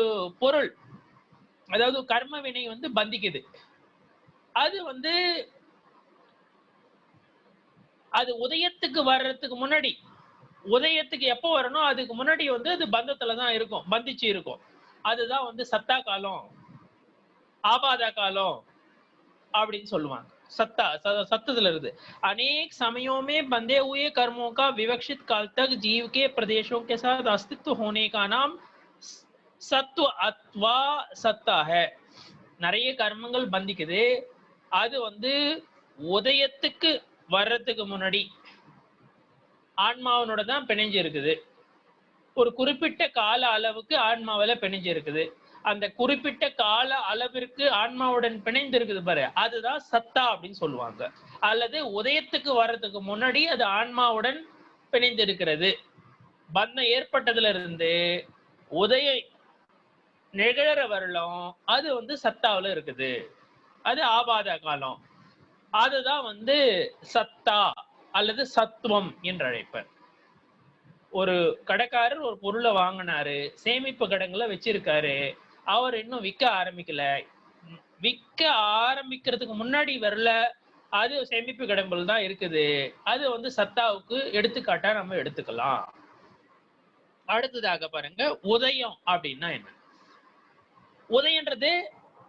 Speaker 1: பொருள், அதாவது கர்ம வினை வந்து பந்திக்குது. அது வந்து அது உதயத்துக்கு வர்றதுக்கு முன்னாடி, உதயத்துக்கு எப்போ வரணும் அதுக்கு முன்னாடி வந்து அது பந்தத்துலதான் இருக்கும், பந்திச்சு இருக்கும். அதுதான் வந்து சத்தா காலம், ஆபாத காலம் அப்படின்னு சொல்லுவாங்க. सत्ता सत्तदल अनेक समयों में बंधे हुए कर्मों का विवक्षित काल तक जीव के प्रदेशों के साथ अस्तित्व होने का नाम सत्व अथवा सत्ता है. நிறைய கர்மங்கள் பந்திக்குது, அது வந்து உதயத்துக்கு வர்றதுக்கு முன்னாடி ஆன்மாவனோட தான் பிணைஞ்சு இருக்குது. ஒரு குறிப்பிட்ட கால அளவுக்கு ஆன்மாவில பிணைஞ்சு இருக்குது. அந்த குறிப்பிட்ட கால அளவிற்கு ஆன்மாவுடன் பிணைந்து இருக்குது பாரு, அதுதான் சத்தா அப்படின்னு சொல்லுவாங்க. அல்லது உதயத்துக்கு வர்றதுக்கு முன்னாடி அது ஆன்மாவுடன் பிணைந்து இருக்கிறது. பந்தம் ஏற்பட்டதுல இருந்து உதய நிகழற வரலும் அது வந்து சத்தாவில் இருக்குது. அது ஆபாத காலம். அதுதான் வந்து சத்தா அல்லது சத்துவம் என்று அழைப்பர். ஒரு கடைக்காரர் ஒரு பொருளை வாங்கினாரு, சேமிப்பு கிடங்குல வச்சிருக்காரு, அவர் இன்னும் விற்க ஆரம்பிக்கல. விற்க ஆரம்பிக்கிறதுக்கு முன்னாடி வரல, அது சேமிப்பு கிடங்குல தான் இருக்குது. அது வந்து சத்தாவுக்கு எடுத்துக்காட்டா நம்ம எடுத்துக்கலாம். அடுத்ததாக பாருங்க, உதயம் அப்படின்னா என்ன? உதயன்றது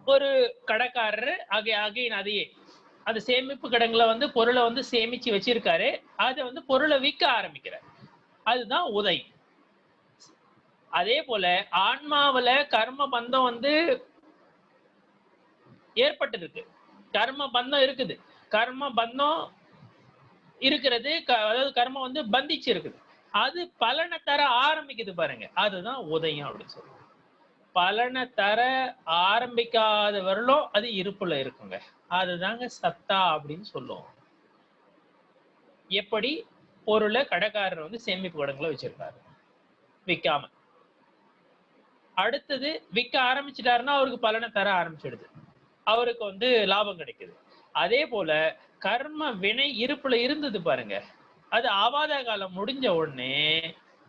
Speaker 1: ஒரு கடைக்காரர் அதையே அது சேமிப்பு கிடங்குல வந்து பொருளை வந்து சேமிச்சு வச்சிருக்காரு, அதை வந்து பொருளை விற்க ஆரம்பிக்கிறார், அதுதான் உதயம். அதே போல ஆன்மாவில கர்ம பந்தம் வந்து ஏற்பட்டிருக்கு, கர்ம பந்தம் இருக்குது, கர்ம பந்தம் இருக்கிறது, அதாவது கர்மம் வந்து பந்திச்சு இருக்குது, அது பலனை தர ஆரம்பிக்குது பாருங்க, அதுதான் உதயம் அப்படின்னு சொல்லுவாங்க. பலனை தர ஆரம்பிக்காத வரலும் அது இருப்புல இருக்குங்க, அதுதாங்க சத்தா அப்படின்னு சொல்லுவோம். எப்படி பொருளை கடைக்காரர் வந்து சேமிப்பு கிடங்குல வச்சிருக்காரு விற்காம, அடுத்தது விற்க ஆரம்பிச்சிட்டாருன்னா அவருக்கு பலனை தர ஆரம்பிச்சிடுது, அவருக்கு வந்து லாபம் கிடைக்குது. அதே போல கர்ம வினை இருப்புல இருந்தது பாருங்க, அது ஆபாத காலம் முடிஞ்ச உடனே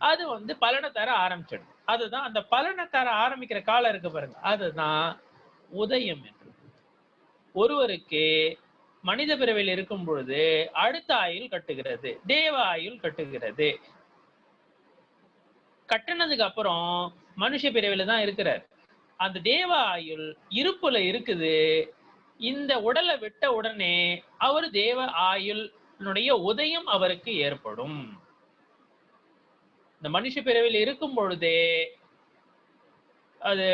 Speaker 1: அது வந்து பலனை தர ஆரம்பிச்சிடுது. அதுதான் அந்த பலனை தர ஆரம்பிக்கிற காலம் இருக்கு பாருங்க, அதுதான் உதயம் என்று. ஒருவருக்கு மனித பிறவியில் இருக்கும் பொழுது அடுத்த ஆயுள் கட்டுகிறது, தேவ ஆயுள் கட்டுகிறது. கட்டினதுக்கு அப்புறம் மனுஷ பிறவில தான் இருக்கிறார். அந்த தேவ ஆயுள் இருப்புல இருக்குது. இந்த உடலை விட்ட உடனே அவர் தேவ ஆயுளுடைய உதயம் அவருக்கு ஏற்படும். இந்த மனுஷ பிறவியில் இருக்கும் பொழுதே அது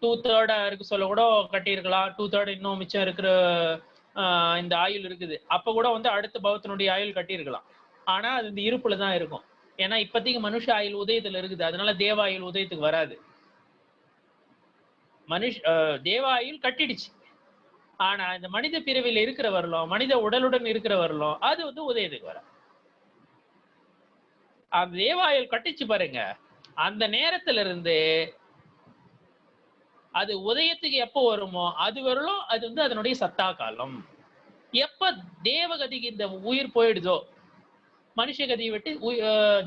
Speaker 1: 2/3 இருக்கு சொல்ல கூட கட்டியிருக்கலாம், 2/3 இன்னும் மிச்சம் இருக்கிற இந்த ஆயுள் இருக்குது, அப்ப கூட வந்து அடுத்த பவத்தினுடைய ஆயுள் கட்டியிருக்கலாம். ஆனா அது இந்த இருப்புல தான் இருக்கும். ஏன்னா இப்பத்திக்கு மனுஷ ஆயுள் உதயத்துல இருக்குது, அதனால தேவ ஆயுள் உதயத்துக்கு வராது. தேவ ஆயுள் கட்டிடுச்சு, ஆனா இந்த மனித பிறவியில் இருக்கிறவர்களும் மனித உடலுடன் இருக்கிறவர்களும் அது வந்து உதயத்துக்கு வர அந்த தேவாயுள் கட்டிச்சு பாருங்க. அந்த நேரத்துல இருந்து அது உதயத்துக்கு எப்போ வருமோ அது வரலும் அது வந்து அதனுடைய சத்தா காலம். எப்ப தேவகதிக்கு இந்த உயிர் போயிடுதோ, மனுஷ கதியை விட்டு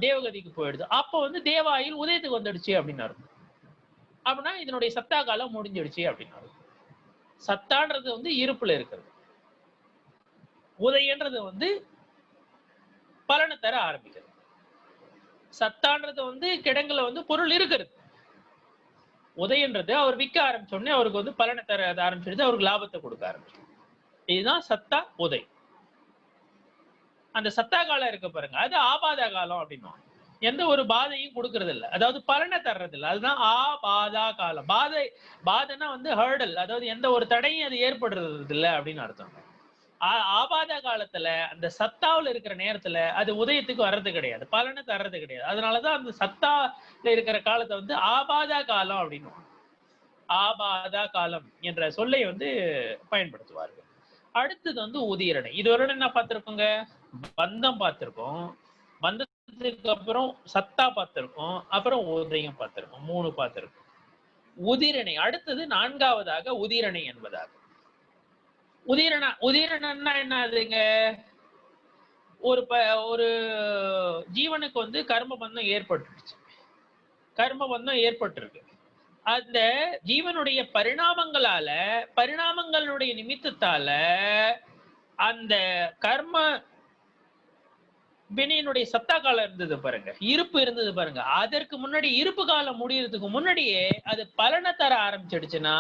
Speaker 1: தேவகதிக்கு போயிடுதோ, அப்போ வந்து தேவாயுள் உதயத்துக்கு வந்துடுச்சு அப்படின்னு அர்த்தம். அப்படின்னா இதனுடைய சத்தா காலம் முடிஞ்சிடுச்சு அப்படின்னு அர்த்தம். சத்தான்றது வந்து இருப்புல இருக்கிறது, உதயன்றது வந்து பலனை தர ஆரம்பிக்கிறது. சத்தான்றது வந்து கிடங்குல வந்து பொருள் இருக்கிறது. உதயன்றது அவர் விற்க ஆரம்பிச்சோடனே அவருக்கு வந்து பலனை தர ஆரம்பிச்சிடுது, அவருக்கு லாபத்தை கொடுக்க ஆரம்பிச்சு. இதுதான் சத்தா உதயம். அந்த சத்தா காலம் இருக்க பாருங்க, அது ஆபாத காலம் அப்படின்னா எந்த ஒரு பாதையும் கொடுக்கறது இல்லை, அதாவது பலனை தர்றது இல்லை. அதுதான் ஆபாதா காலம். பாதைன்னா வந்து ஹர்டல், அதாவது எந்த ஒரு தடையும் அது ஏற்படுறது இல்லை அப்படின்னு அர்த்தம். ஆபாத காலத்துல அந்த சத்தாவில் இருக்கிற நேரத்துல அது உதயத்துக்கு வர்றது கிடையாது, பலனை தர்றது கிடையாது. அதனாலதான் அந்த சத்தால இருக்கிற காலத்தை வந்து ஆபாத காலம் அப்படின்னு, ஆபாத காலம் என்ற சொல்லை வந்து பயன்படுத்துவார்கள். அடுத்தது வந்து உதீரணை. இதுவரை என்ன பார்த்திருக்கோங்க? பந்தம் பார்த்திருக்கோம், பந்தத்துக்கு அப்புறம் சத்தா பார்த்திருக்கோம், அப்புறம் உதயம் பார்த்திருக்கோம். 3 பார்த்திருக்கோம். உதிரணை அடுத்தது 4வதாக உதிரணை என்பதாகும். உதீரணன்னா என்ன அதுங்க? ஒரு ஜீவனுக்கு வந்து கர்ம பந்தம் ஏற்பட்டுருச்சு, கர்ம பந்தம் ஏற்பட்டிருக்கு. அந்த ஜீவனுடைய பரிணாமங்களுடைய நிமித்தத்தால அந்த கர்ம வினையினுடைய சத்தா காலம் இருந்தது பாருங்க, இருப்பு இருந்தது பாருங்க. அதற்கு முன்னாடி இருப்பு காலம் முடியறதுக்கு முன்னாடியே அது பலனை தர ஆரம்பிச்சிடுச்சுன்னா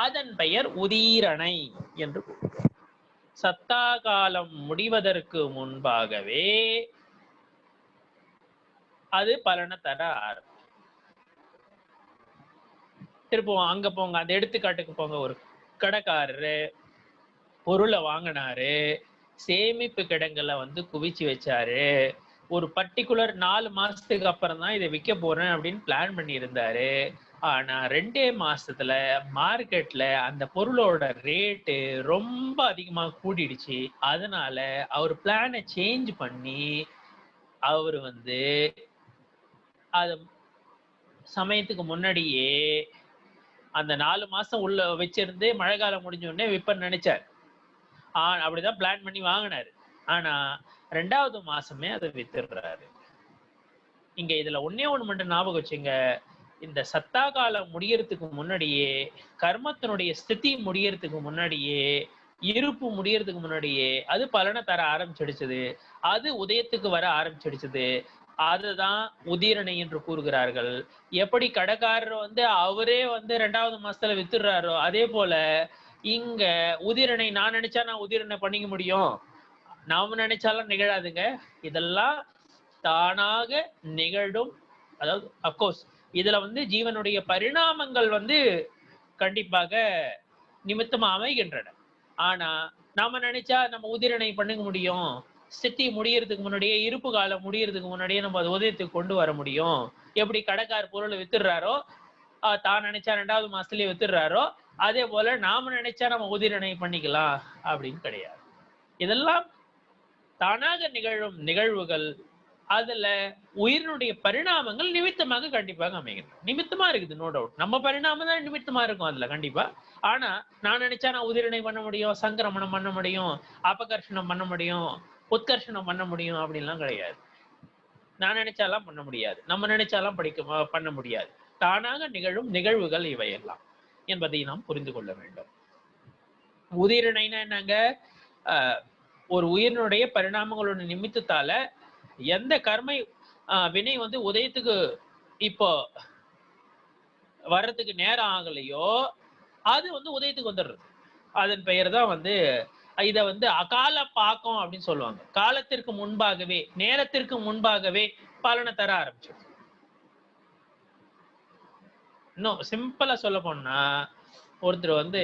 Speaker 1: அதன் பெயர் உதீரணை என்று கூறுகிறோம். சத்தா காலம் முடிவதற்கு முன்பாகவே அது பலனை தர ஆரம்பிச்சு. திருப்போம் அங்க போங்க, அந்த எடுத்துக்காட்டுக்கு போங்க. ஒரு கடைக்காரரு பொருளை வாங்கினாரு, சேமிப்பு கிடங்குல வந்து குவிச்சு வச்சாரு. ஒரு பர்டிகுலர் 4 மாசத்துக்கு அப்புறம் தான் இதை விற்க போறேன் அப்படின்னு பிளான் பண்ணி இருந்தாரு. ஆனா 2 மாசத்துல மார்க்கெட்ல அந்த பொருளோட ரேட்டு ரொம்ப அதிகமா கூடிடுச்சு. அதனால அவர் பிளானை சேஞ்ச் பண்ணி அவர் வந்து அது சமயத்துக்கு முன்னாடியே அந்த 4 மாசம் உள்ள வச்சிருந்து மழை காலம் முடிஞ்ச உடனே விற்பன்னு நினைச்சார். அப்படிதான் பிளான் பண்ணி வாங்கினாரு. ஆனா 2வது மாசமே அதை வித்துடுறாரு. இங்க இதுல ஒண்ணே ஒண்ணு மட்டும் ஞாபகம் வச்சுங்க, இந்த சத்தா காலம் முடியறதுக்கு முன்னாடியே, கர்மத்தினுடைய ஸ்திதி முடியறதுக்கு முன்னாடியே, இருப்பு முடியறதுக்கு முன்னாடியே அது பலனை தர ஆரம்பிச்சிடுச்சது, அது உதயத்துக்கு வர ஆரம்பிச்சிடுச்சது. அதுதான் உதீரணை என்று கூறுகிறார்கள். எப்படி கடைக்காரர் வந்து அவரே வந்து 2வது மாசத்துல வித்துடுறாரோ, அதே போல இங்க உதிரணை நான் நினைச்சா நான் உதிரணை பண்ணிக்க முடியும், நாம நினைச்சாலும் நிகழாதுங்க. இதெல்லாம் தானாக நிகழும். அதாவது அப்கோர்ஸ் இதுல வந்து ஜீவனுடைய பரிணாமங்கள் வந்து கண்டிப்பாக நிமித்தமா அமைகின்றன. ஆனா நாம நினைச்சா நம்ம உதிரணை பண்ணுங்க முடியும். ஸ்திதி முடியறதுக்கு முன்னாடியே, இருப்பு காலம் முடியறதுக்கு முன்னாடியே நம்ம அது உதயத்துக்கு கொண்டு வர முடியும். எப்படி கடைக்கார் பொருளை வித்துடுறாரோ, தான் நினைச்சா 2வது மாசத்துலயே வித்துடுறாரோ, அதே போல நாம நினைச்சா நம்ம உதிரணை பண்ணிக்கலாம் அப்படின்னு கிடையாது. இதெல்லாம் தானாக நிகழும் நிகழ்வுகள். அதுல உயிரினுடைய பரிணாமங்கள் நிமித்தமாக கண்டிப்பாக அமைகின்றன. நிமித்தமா இருக்குது, நோ டவுட். நம்ம பரிணாமம் தான் நிமித்தமா இருக்கும் அதுல கண்டிப்பா. ஆனா நான் நினைச்சா நான் உதிரணை பண்ண முடியும், சங்கிரமணம் பண்ண முடியும், அபகர்ஷணம் பண்ண முடியும், உத்கர்ஷணம் பண்ண முடியும் அப்படின்லாம் கிடையாது. நான் நினைச்சாலாம் பண்ண முடியாது, நம்ம நினைச்சாலாம் பண்ண முடியாது. தானாக நிகழும் நிகழ்வுகள் இவையெல்லாம் என்பதை நாம் புரிந்து கொள்ள வேண்டும். உதிரணைனா என்னங்க? ஒரு உயிரினுடைய பரிணாமங்களோட நிமித்தத்தால எந்த கர்மை வினை வந்து உதயத்துக்கு இப்போ வர்றதுக்கு நேரம் ஆகலையோ அது வந்து உதயத்துக்கு வந்துடுறது. அதன் பெயர் தான் வந்து இத வந்து அகால பாக்கம் அப்படின்னு சொல்லுவாங்க. காலத்திற்கு முன்பாகவே, நேரத்திற்கு முன்பாகவே பலனை தர ஆரம்பிச்சிடும். இன்னும் சிம்பிளா சொல்ல போனா, ஒருத்தர் வந்து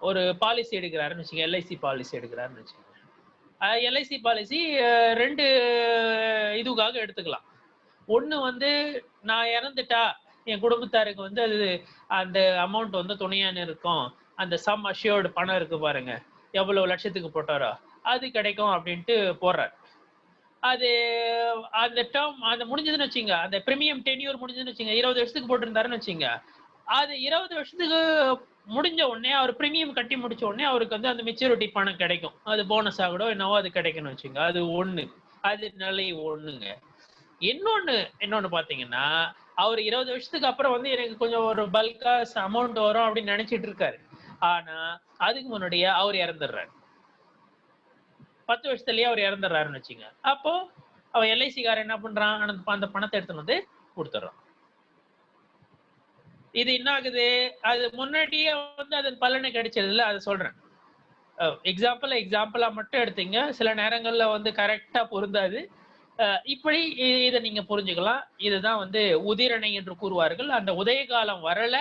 Speaker 1: ஒரு பாலிசி எடுக்கிறாருன்னு வச்சுக்கோங்க, எல்ஐசி பாலிசி எடுக்கிறாருன்னு வச்சுக்கோங்க. எல்ஐசி பாலிசி 2 இதுக்காக எடுத்துக்கலாம். ஒண்ணு வந்து நான் இறந்துட்டா என் குடும்பத்தாருக்கு வந்து அது அந்த அமௌண்ட் வந்து துணையான இருக்கும், அந்த சம் அஷ்யூர்டு பணம் இருக்கு பாருங்க, எவ்வளவு லட்சத்துக்கு போட்டாரோ அது கிடைக்கும் அப்படின்ட்டு போடுறாரு. அது அந்த டேர்ம் அந்த முடிஞ்சதுன்னு வச்சுங்க, அந்த பிரீமியம் டென்யூர் முடிஞ்சதுன்னு வச்சுங்க, 20 வருஷத்துக்கு போட்டிருந்தாருன்னு வச்சுங்க, அது 20 வருஷத்துக்கு முடிஞ்ச உடனே அவர் பிரீமியம் கட்டி முடிச்ச உடனே அவருக்கு வந்து அந்த மெச்சூரிட்டி பணம் கிடைக்கும். அது போனஸா கூட என்னவோ அது கிடைக்கும்னு வச்சுங்க. அது ஒண்ணு, அது நிலை ஒண்ணுங்க. இன்னொன்னு பாத்தீங்கன்னா, அவர் 20 வருஷத்துக்கு அப்புறம் வந்து எனக்கு கொஞ்சம் ஒரு பல்கா அமௌண்ட் வரும் அப்படின்னு நினைச்சிட்டு இருக்காரு. ஆனா அதுக்கு முன்னாடியே அவர் இறந்துடுறாரு. 10 வருஷத்துலயே அவர் இறந்துடுறாருன்னு வச்சுங்க. அப்போ அவன் எல்ஐசிக்காரன் என்ன பண்றான், அந்த பணத்தை எடுத்துன்னு வந்து கொடுத்துட்றான். இது என்ன ஆகுது, அது முன்னாடியே வந்து அதன் பலனை கிடைச்சதுல அதை சொல்றேன். எக்ஸாம்பிளா மட்டும் எடுத்தீங்க, சில நேரங்கள்ல வந்து கரெக்டா பொருந்தாது. இப்படி இதை நீங்க புரிஞ்சுக்கலாம். இதுதான் வந்து உதிரணை என்று கூறுவார்கள். அந்த உதய காலம் வரல,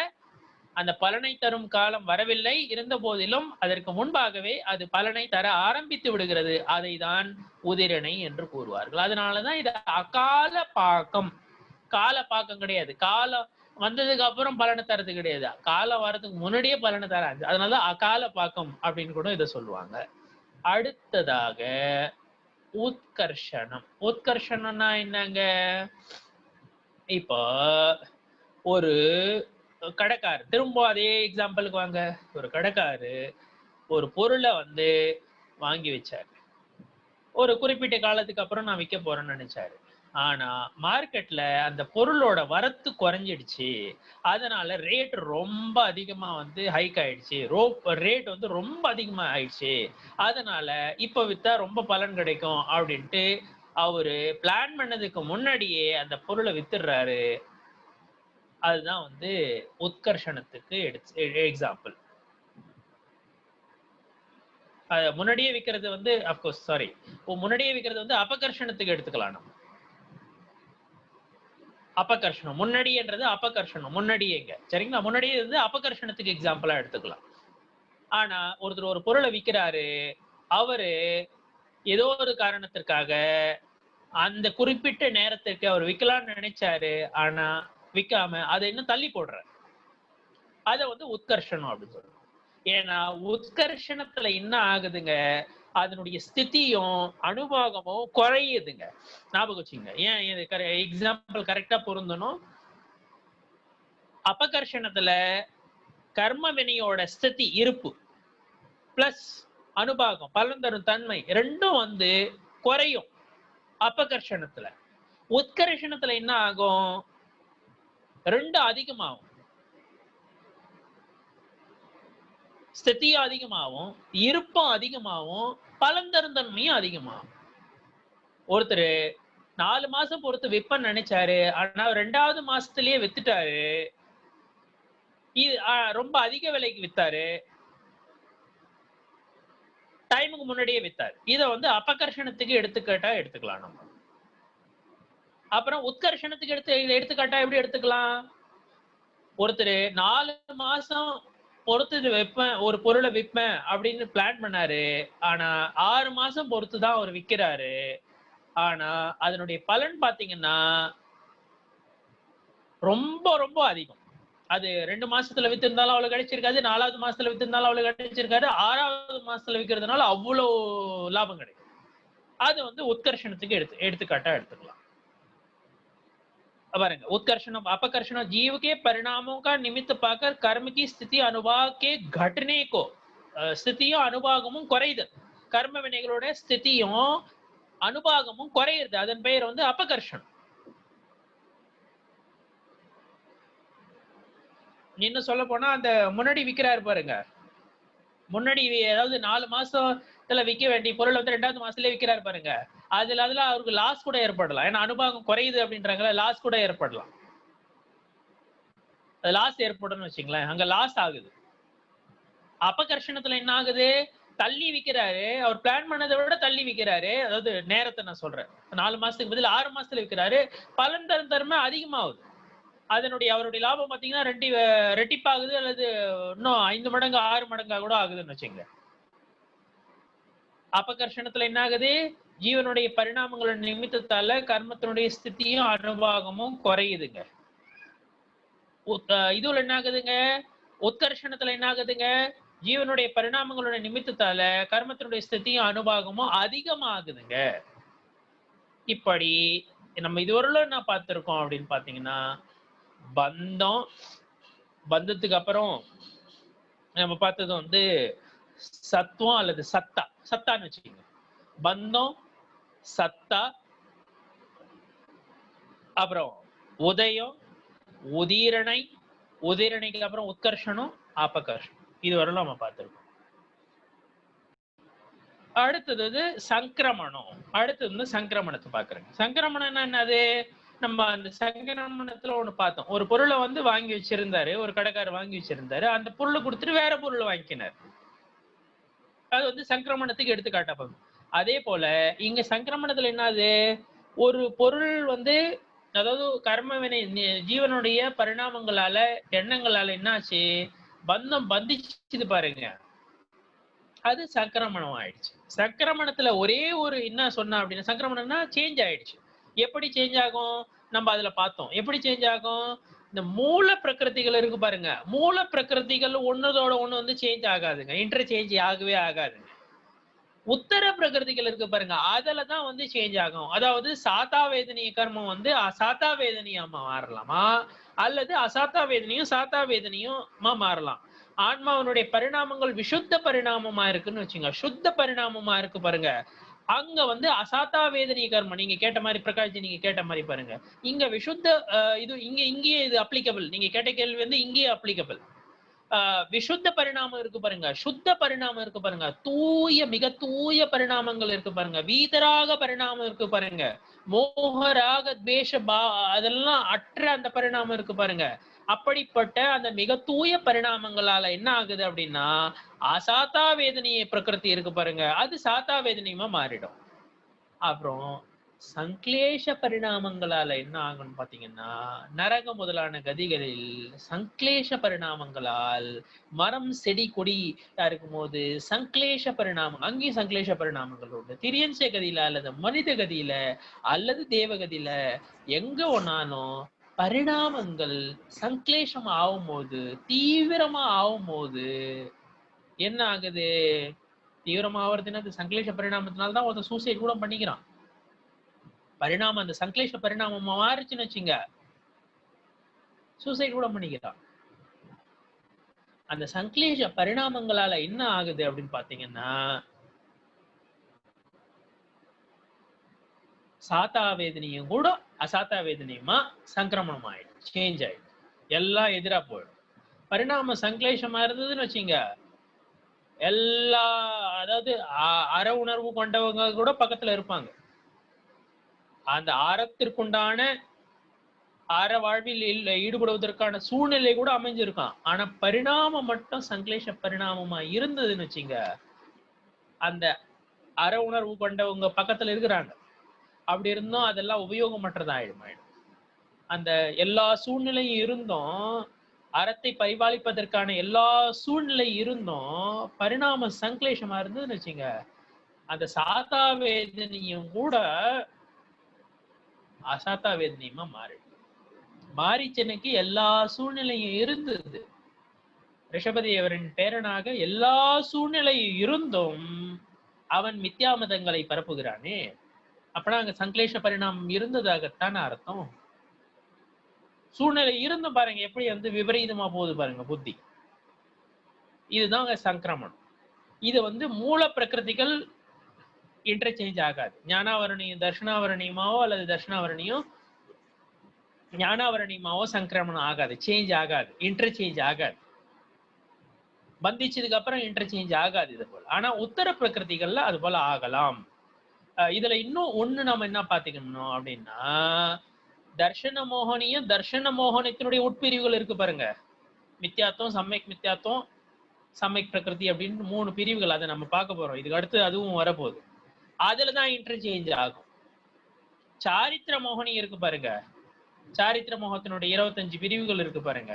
Speaker 1: அந்த பலனை தரும் காலம் வரவில்லை, இருந்த போதிலும் அதற்கு முன்பாகவே அது பலனை தர ஆரம்பித்து விடுகிறது. அதை தான் உதிரணை என்று கூறுவார்கள். அதனாலதான் இது அகால பாக்கம். கால பாக்கம் கிடையாது, காலம் வந்ததுக்கு அப்புறம் பலனை தரது கிடையாது, காலம் வர்றதுக்கு முன்னாடியே பலனை தராது. அதனாலதான் அகால பாக்கம் அப்படின்னு கூட இதை சொல்லுவாங்க. அடுத்ததாக உத்கர்ஷனம். உத்கர்ஷனம்னா என்னங்க, இப்போ ஒரு கடைக்காரு, திரும்ப அதே எக்ஸாம்பிளுக்கு வாங்க. ஒரு கடைக்காரு ஒரு பொருளை வந்து வாங்கி வச்சாரு. ஒரு குறிப்பிட்ட காலத்துக்கு அப்புறம் நான் விற்க போறேன்னு நினைச்சாரு. ஆனா மார்க்கெட்ல அந்த பொருளோட வரத்து குறைஞ்சிடுச்சு. அதனால ரேட் ரொம்ப அதிகமா வந்து ஹைக் ஆயிடுச்சு. ரேட் வந்து ரொம்ப அதிகமா ஆயிடுச்சு. அதனால இப்ப வித்தா ரொம்ப பலன் கிடைக்கும் அப்படின்ட்டு அவரு பிளான் பண்ணதுக்கு முன்னாடியே அந்த பொருளை வித்துடுறாரு. அதுதான் வந்து உத்கர்ஷணத்துக்கு எக்ஸாம்பிள். முன்னாடியே விற்கிறது வந்து அப்கோர்ஸ் சாரி முன்னாடியே விற்கிறது வந்து அபகர்ஷணத்துக்கு எடுத்துக்கலாம். நம்ம அபகர்ஷணம் முன்னாடியேன்றது அபகர்ஷணம் முன்னாடியேங்க, சரிங்களா? முன்னாடியே வந்து அபகர்ஷணத்துக்கு எக்ஸாம்பிளா எடுத்துக்கலாம். ஆனா ஒருத்தர் ஒரு பொருளை விற்கிறாரு, அவரு ஏதோ ஒரு காரணத்திற்காக அந்த குறிப்பிட்ட நேரத்திற்கு அவர் விற்கலாம்னு நினைச்சாரு. ஆனா விற்காம அதை இன்னும் தள்ளி போடுறாரு. அதை வந்து உத்கர்ஷணம் அப்படின்னு சொல்றோம். ஏன்னா உத்கர்ஷணத்துல என்ன ஆகுதுங்க, அதனுடைய ஸ்திதியும் அனுபாகமும் குறையுதுங்க. ஞாபகம் வச்சுங்க. ஏன் இது எக்ஸாம்பிள் கரெக்டா பொருந்தணும். அபகர்ஷணத்துல கர்ம வினையோட ஸ்திதி இருப்பு பிளஸ் அனுபாகம் பலன் தரும் தன்மை ரெண்டும் வந்து குறையும் அபகர்ஷணத்துல. உத்கர்ஷணத்துல என்ன ஆகும், ரெண்டும் அதிகமாகும். ஸ்திதியும் அதிகமாகும், இருப்பும் அதிகமாகும், பலன் தரும் தன்மையும் அதிகமாகும். ஒருத்தர் 4 மாசம் பொறுத்து விற்பன்னு நினைச்சாரு, ஆனா 2வது மாசத்திலேயே வித்துட்டாரு. ரொம்ப அதிக விலைக்கு வித்தாரு, டைமுக்கு முன்னாடியே வித்தாரு. இத வந்து அபகர்ஷணத்துக்கு எடுத்துக்காட்டா எடுத்துக்கலாம் நம்ம. அப்புறம் உத்கர்ஷணத்துக்கு எடுத்துக்காட்டா எப்படி எடுத்துக்கலாம், ஒருத்தர் 4 மாசம் பொறுத்து வைப்பேன், ஒரு பொருளை விற்பேன் அப்படின்னு பிளான் பண்ணாரு. ஆனா 6 மாசம் பொறுத்துதான் அவர் விற்கிறாரு. ஆனா அதனுடைய பலன் பாத்தீங்கன்னா ரொம்ப ரொம்ப அதிகம். அது 2 மாசத்துல வித்திருந்தாலும் அவ்வளவு கிடைச்சிருக்காது, 4வது மாசத்துல வித்திருந்தாலும் அவ்வளவு கிடைச்சிருக்காது, 6வது மாசத்துல விற்கிறதுனால அவ்வளவு லாபம் கிடைக்கும். அது வந்து உத்கர்ஷணத்துக்கு எடுத்துக்காட்டா எடுத்துக்கலாம். பாருங்க, उत्कर्षण अपकर्षण जीव के परिणामों का निमित्त पाकर कर्म की स्थिति अनुभाग के घटने को ஸ்திதியும் அனுபாகமும் குறையுது. கர்ம வினைகளோட ஸ்திதியும் அனுபாகமும் குறையுது. அதன் பெயர் வந்து அபகர்ஷணம். இன்னும் சொல்ல போனா அந்த முன்னாடி விற்கிறாரு பாருங்க, முன்னாடி அதாவது 4 மாசத்துல விற்க வேண்டிய பொருள் வந்து 2வது மாசத்துலயே விற்கிறாரு பாருங்க, அதுல அவருக்கு லாஸ் கூட ஏற்படலாம். ஏன்னா அனுபாகம் குறையுது அப்படின்றாங்களா, லாஸ் கூட ஏற்படலாம். அது லாஸ் ஏற்படும் வச்சுங்களேன், அங்க லாஸ் ஆகுது. அபகர்ஷணத்துல என்ன ஆகுது, தள்ளி விற்கிறாரு, அவர் பிளான் பண்ணதை விட தள்ளி விற்கிறாரு. அதாவது நேரத்தை நான் சொல்றேன், 4 மாசத்துக்கு பதில் 6 மாசத்துல விற்கிறாரு, பலன் தரும் தன்மை அதிகமாகுது. அவருடைய லாபம் பாத்தீங்கன்னா ரெட்டிப்பாகுது, அல்லது இன்னும் 5 மடங்கு 6 மடங்கா கூட ஆகுதுன்னு வச்சுங்க. அபகர்ஷணத்துல என்ன ஆகுது, ஜீவனுடைய பரிணாமங்களோட நிமித்தத்தால கர்மத்தினுடைய ஸ்திதியும் அனுபாகமும் குறையுதுங்க. இதுல என்ன ஆகுதுங்க, உத்கர்ஷணத்துல என்ன ஆகுதுங்க, ஜீவனுடைய பரிணாமங்களோட நிமித்தத்தால கர்மத்தினுடைய ஸ்திதியும் அனுபாகமும் அதிகமாகுதுங்க. இப்படி நம்ம இதுவரையிலும் என்ன பார்த்திருக்கோம் அப்படின்னு பாத்தீங்கன்னா, பந்தம், பந்தத்துக்கு அப்புறம் நம்ம பார்த்தது வந்து சத்துவம் அல்லது சத்தான்னு வச்சுக்கோங்க. பந்தம், சத்தா, அப்புறம் உதயம், உதிரணைக்கு அப்புறம் உத்கர்ஷனம், அபகர்ஷனம். இது வரலாம் நம்ம பார்த்திருக்கோம். அடுத்தது சங்கிரமணம். அடுத்தது சங்கிரமணத்தை பாக்குறேங்க. சங்கிரமணம் என்னது? நம்ம அந்த சங்கிரமணத்துல ஒண்ணு பார்த்தோம். ஒரு பொருளை வந்து வாங்கி வச்சிருந்தாரு, ஒரு கடைக்காரர் வாங்கி வச்சிருந்தாரு. அந்த பொருளை கொடுத்துட்டு வேற பொருளை வாங்கிக்கினார். அது வந்து சங்கிரமணத்துக்கு எடுத்துக்காட்டப்படும். அதே போல இங்க சங்கிரமணத்துல என்னது? ஒரு பொருள் வந்து, அதாவது கர்மவினை ஜீவனுடைய பரிணாமங்களால எண்ணங்களால என்னாச்சு, பந்தம் பந்திச்சுது பாருங்க, அது சங்கிரமணம் ஆயிடுச்சு. சங்கிரமணத்துல ஒரே ஒரு என்ன சொன்னா அப்படின்னா, சங்கிரமணம்னா சேஞ்ச் ஆயிடுச்சு. எப்படி சேஞ்ச் ஆகும் நம்ம அதுல பார்த்தோம். எப்படி சேஞ்ச் ஆகும்? இந்த மூல பிரகிருதிகள் இருக்கு பாருங்க, மூல பிரகிருதிகள் ஒன்னதோட ஒண்ணு வந்து சேஞ்ச் ஆகாதுங்க, இன்டர்சேஞ்ச் ஆகவே ஆகாதுங்க. உத்தர பிரகிருதிகள் இருக்கு பாருங்க, அதுலதான் வந்து சேஞ்ச் ஆகும். அதாவது சாத்தா வேதனிய கர்மம் வந்து அசாத்தா வேதனியமா மாறலாமா, அல்லது அசாத்தா வேதனையும் சாத்தா வேதனையும் மாறலாம். ஆன்மாவனுடைய பரிணாமங்கள் விசுத்த பரிணாமமா இருக்குன்னு வச்சுங்க, சுத்த பரிணாமமா இருக்கு பாருங்க, அங்க வந்து அசாத்தா வேதனை கர்மம். நீங்க கேட்ட மாதிரி பிரகாஷ்ஜி, நீங்க கேட்ட மாதிரி பாருங்க, இங்க விசுத்த இது இங்கேயே இது அப்ளிகபிள். நீங்க கேட்ட கேள்வி வந்து இங்கேயே அப்ளிகபிள். விசுத்த பரிணாமம் இருக்கு பாருங்க, சுத்த பரிணாமம் இருக்கு பாருங்க, மிக தூய பரிணாமங்கள் இருக்கு பாருங்க, வீதராக பரிணாமம் இருக்கு பாருங்க, மோகராக துவேஷ அதெல்லாம் அற்ற அந்த பரிணாமம் இருக்கு பாருங்க. அப்படிப்பட்ட அந்த மிக தூய பரிணாமங்களால என்ன ஆகுது அப்படின்னா, அசாத்தா வேதனையை பிரகிருதி இருக்கு பாருங்க, அது சாத்தா வேதனையுமா மாறிடும். அப்புறம் சங்கிலேஷ பரிணாமங்களால என்ன ஆகும்னு பாத்தீங்கன்னா, நரக முதலான கதிகளில் சங்கிலேஷ பரிணாமங்களால் மரம் செடி கொடி இருக்கும் போது சங்கிலேஷ பரிணாமம், அங்கேயும் சங்கிலேஷ பரிணாமங்கள் உண்டு. திரியன்ச கதியில அல்லது மனித கதியில அல்லது தேவகதியில எங்க ஒன்னாலும் பரிணாமங்கள் சங்கிலேஷம் ஆகும் போது, தீவிரமா ஆகும் போது என்ன ஆகுது? தீவிரமா ஆகுறதுன்னா அது சங்கிலேஷ பரிணாமத்தினால்தான் ஒருத்தர் சூசைட் கூட பண்ணிக்கிறான். பரிணாமம் அந்த சங்கிலேஷ பரிணாமம் மாறிச்சுன்னு வச்சுங்க, சூசைட் கூட பண்ணிக்கிறான். அந்த சங்கிலேஷ பரிணாமங்களால என்ன ஆகுது அப்படின்னு பாத்தீங்கன்னா, சாத்தா வேதனையும் கூட அசாத்தா வேதனையுமா சங்கிரமணம் ஆயிடும், சேஞ்ச் ஆயிடும், எல்லாம் எதிரா போயிடும். பரிணாம சங்கிலேஷமா இருந்ததுன்னு வச்சுங்க, எல்லா அதாவது அற உணர்வு கொண்டவங்க கூட பக்கத்துல இருப்பாங்க. அந்த ஆரத்திற்குண்டான ஆற வாழ்வில் ஈடுபடுவதற்கான சூழ்நிலை கூட அமைஞ்சிருக்கான். ஆனா பரிணாமம் மட்டும் சங்கிலேஷ பரிணாமமா இருந்ததுன்னு வச்சுங்க, அந்த அற உணர்வு கொண்டவங்க பக்கத்துல இருக்கிறாங்க. அப்படி இருந்தும் அதெல்லாம் உபயோகமற்றதாயிடும். அந்த எல்லா சூழ்நிலையும் இருந்தும், அறத்தை பரிபாலிப்பதற்கான எல்லா சூழ்நிலை இருந்தும் பரிணாம சங்கிலேஷமா இருந்ததுன்னு வச்சுங்க, அந்த சாத்தா வேதனையும் கூட அசாத்தா வேதனையுமா மாறிச்சனுக்கு எல்லா சூழ்நிலையும் இருந்தது. ரிஷபதேவரின் பேரனாக எல்லா சூழ்நிலையும் இருந்தும் அவன் மித்யாமதங்களை பரப்புகிறானே, அப்பனா அங்க சங்கிலேஷ பரிணாமம் இருந்ததாகத்தான் அர்த்தம். சூழ்நிலை இருந்தும் பாருங்க எப்படி வந்து விபரீதமா போகுது பாருங்க புத்தி. இதுதான் சங்கிரமணம். இது வந்து மூல பிரகிருதிகள் இன்டர்சேஞ்ச் ஆகாது. ஞானாவரணியும் தர்ஷனாவரணியமாவோ அல்லது தர்ஷனாவரணியும் ஞானாவரணியமாவோ சங்கிரமணம் ஆகாது, சேஞ்ச் ஆகாது, இன்டர்சேஞ்ச் ஆகாது. பந்திச்சதுக்கு அப்புறம் இன்டர்சேஞ்ச் ஆகாது இது போல. ஆனா உத்தர பிரகிருதிகள்ல அது போல ஆகலாம். இதுல இன்னும் ஒண்ணு நம்ம என்ன பாத்துக்கணும் அப்படின்னா, தர்ஷன மோகனியும் தர்ஷன மோகனத்தினுடைய உட்பிரிவுகள் இருக்கு பாருங்க, மித்யாத்வம், சம்யக் மித்யாத்வம், சம்யக் பிரகிருதி அப்படின்னு 3 பிரிவுகள். அதை நம்ம பார்க்க போறோம். இதுக்கு அடுத்து அதுவும் வரப்போகுது. அதுலதான் இன்டர்சேஞ்ச் ஆகும். சாரித்திர மோகனி இருக்கு பாருங்க, சாரித்திர மோகத்தினுடைய 25 பிரிவுகள் இருக்கு பாருங்க.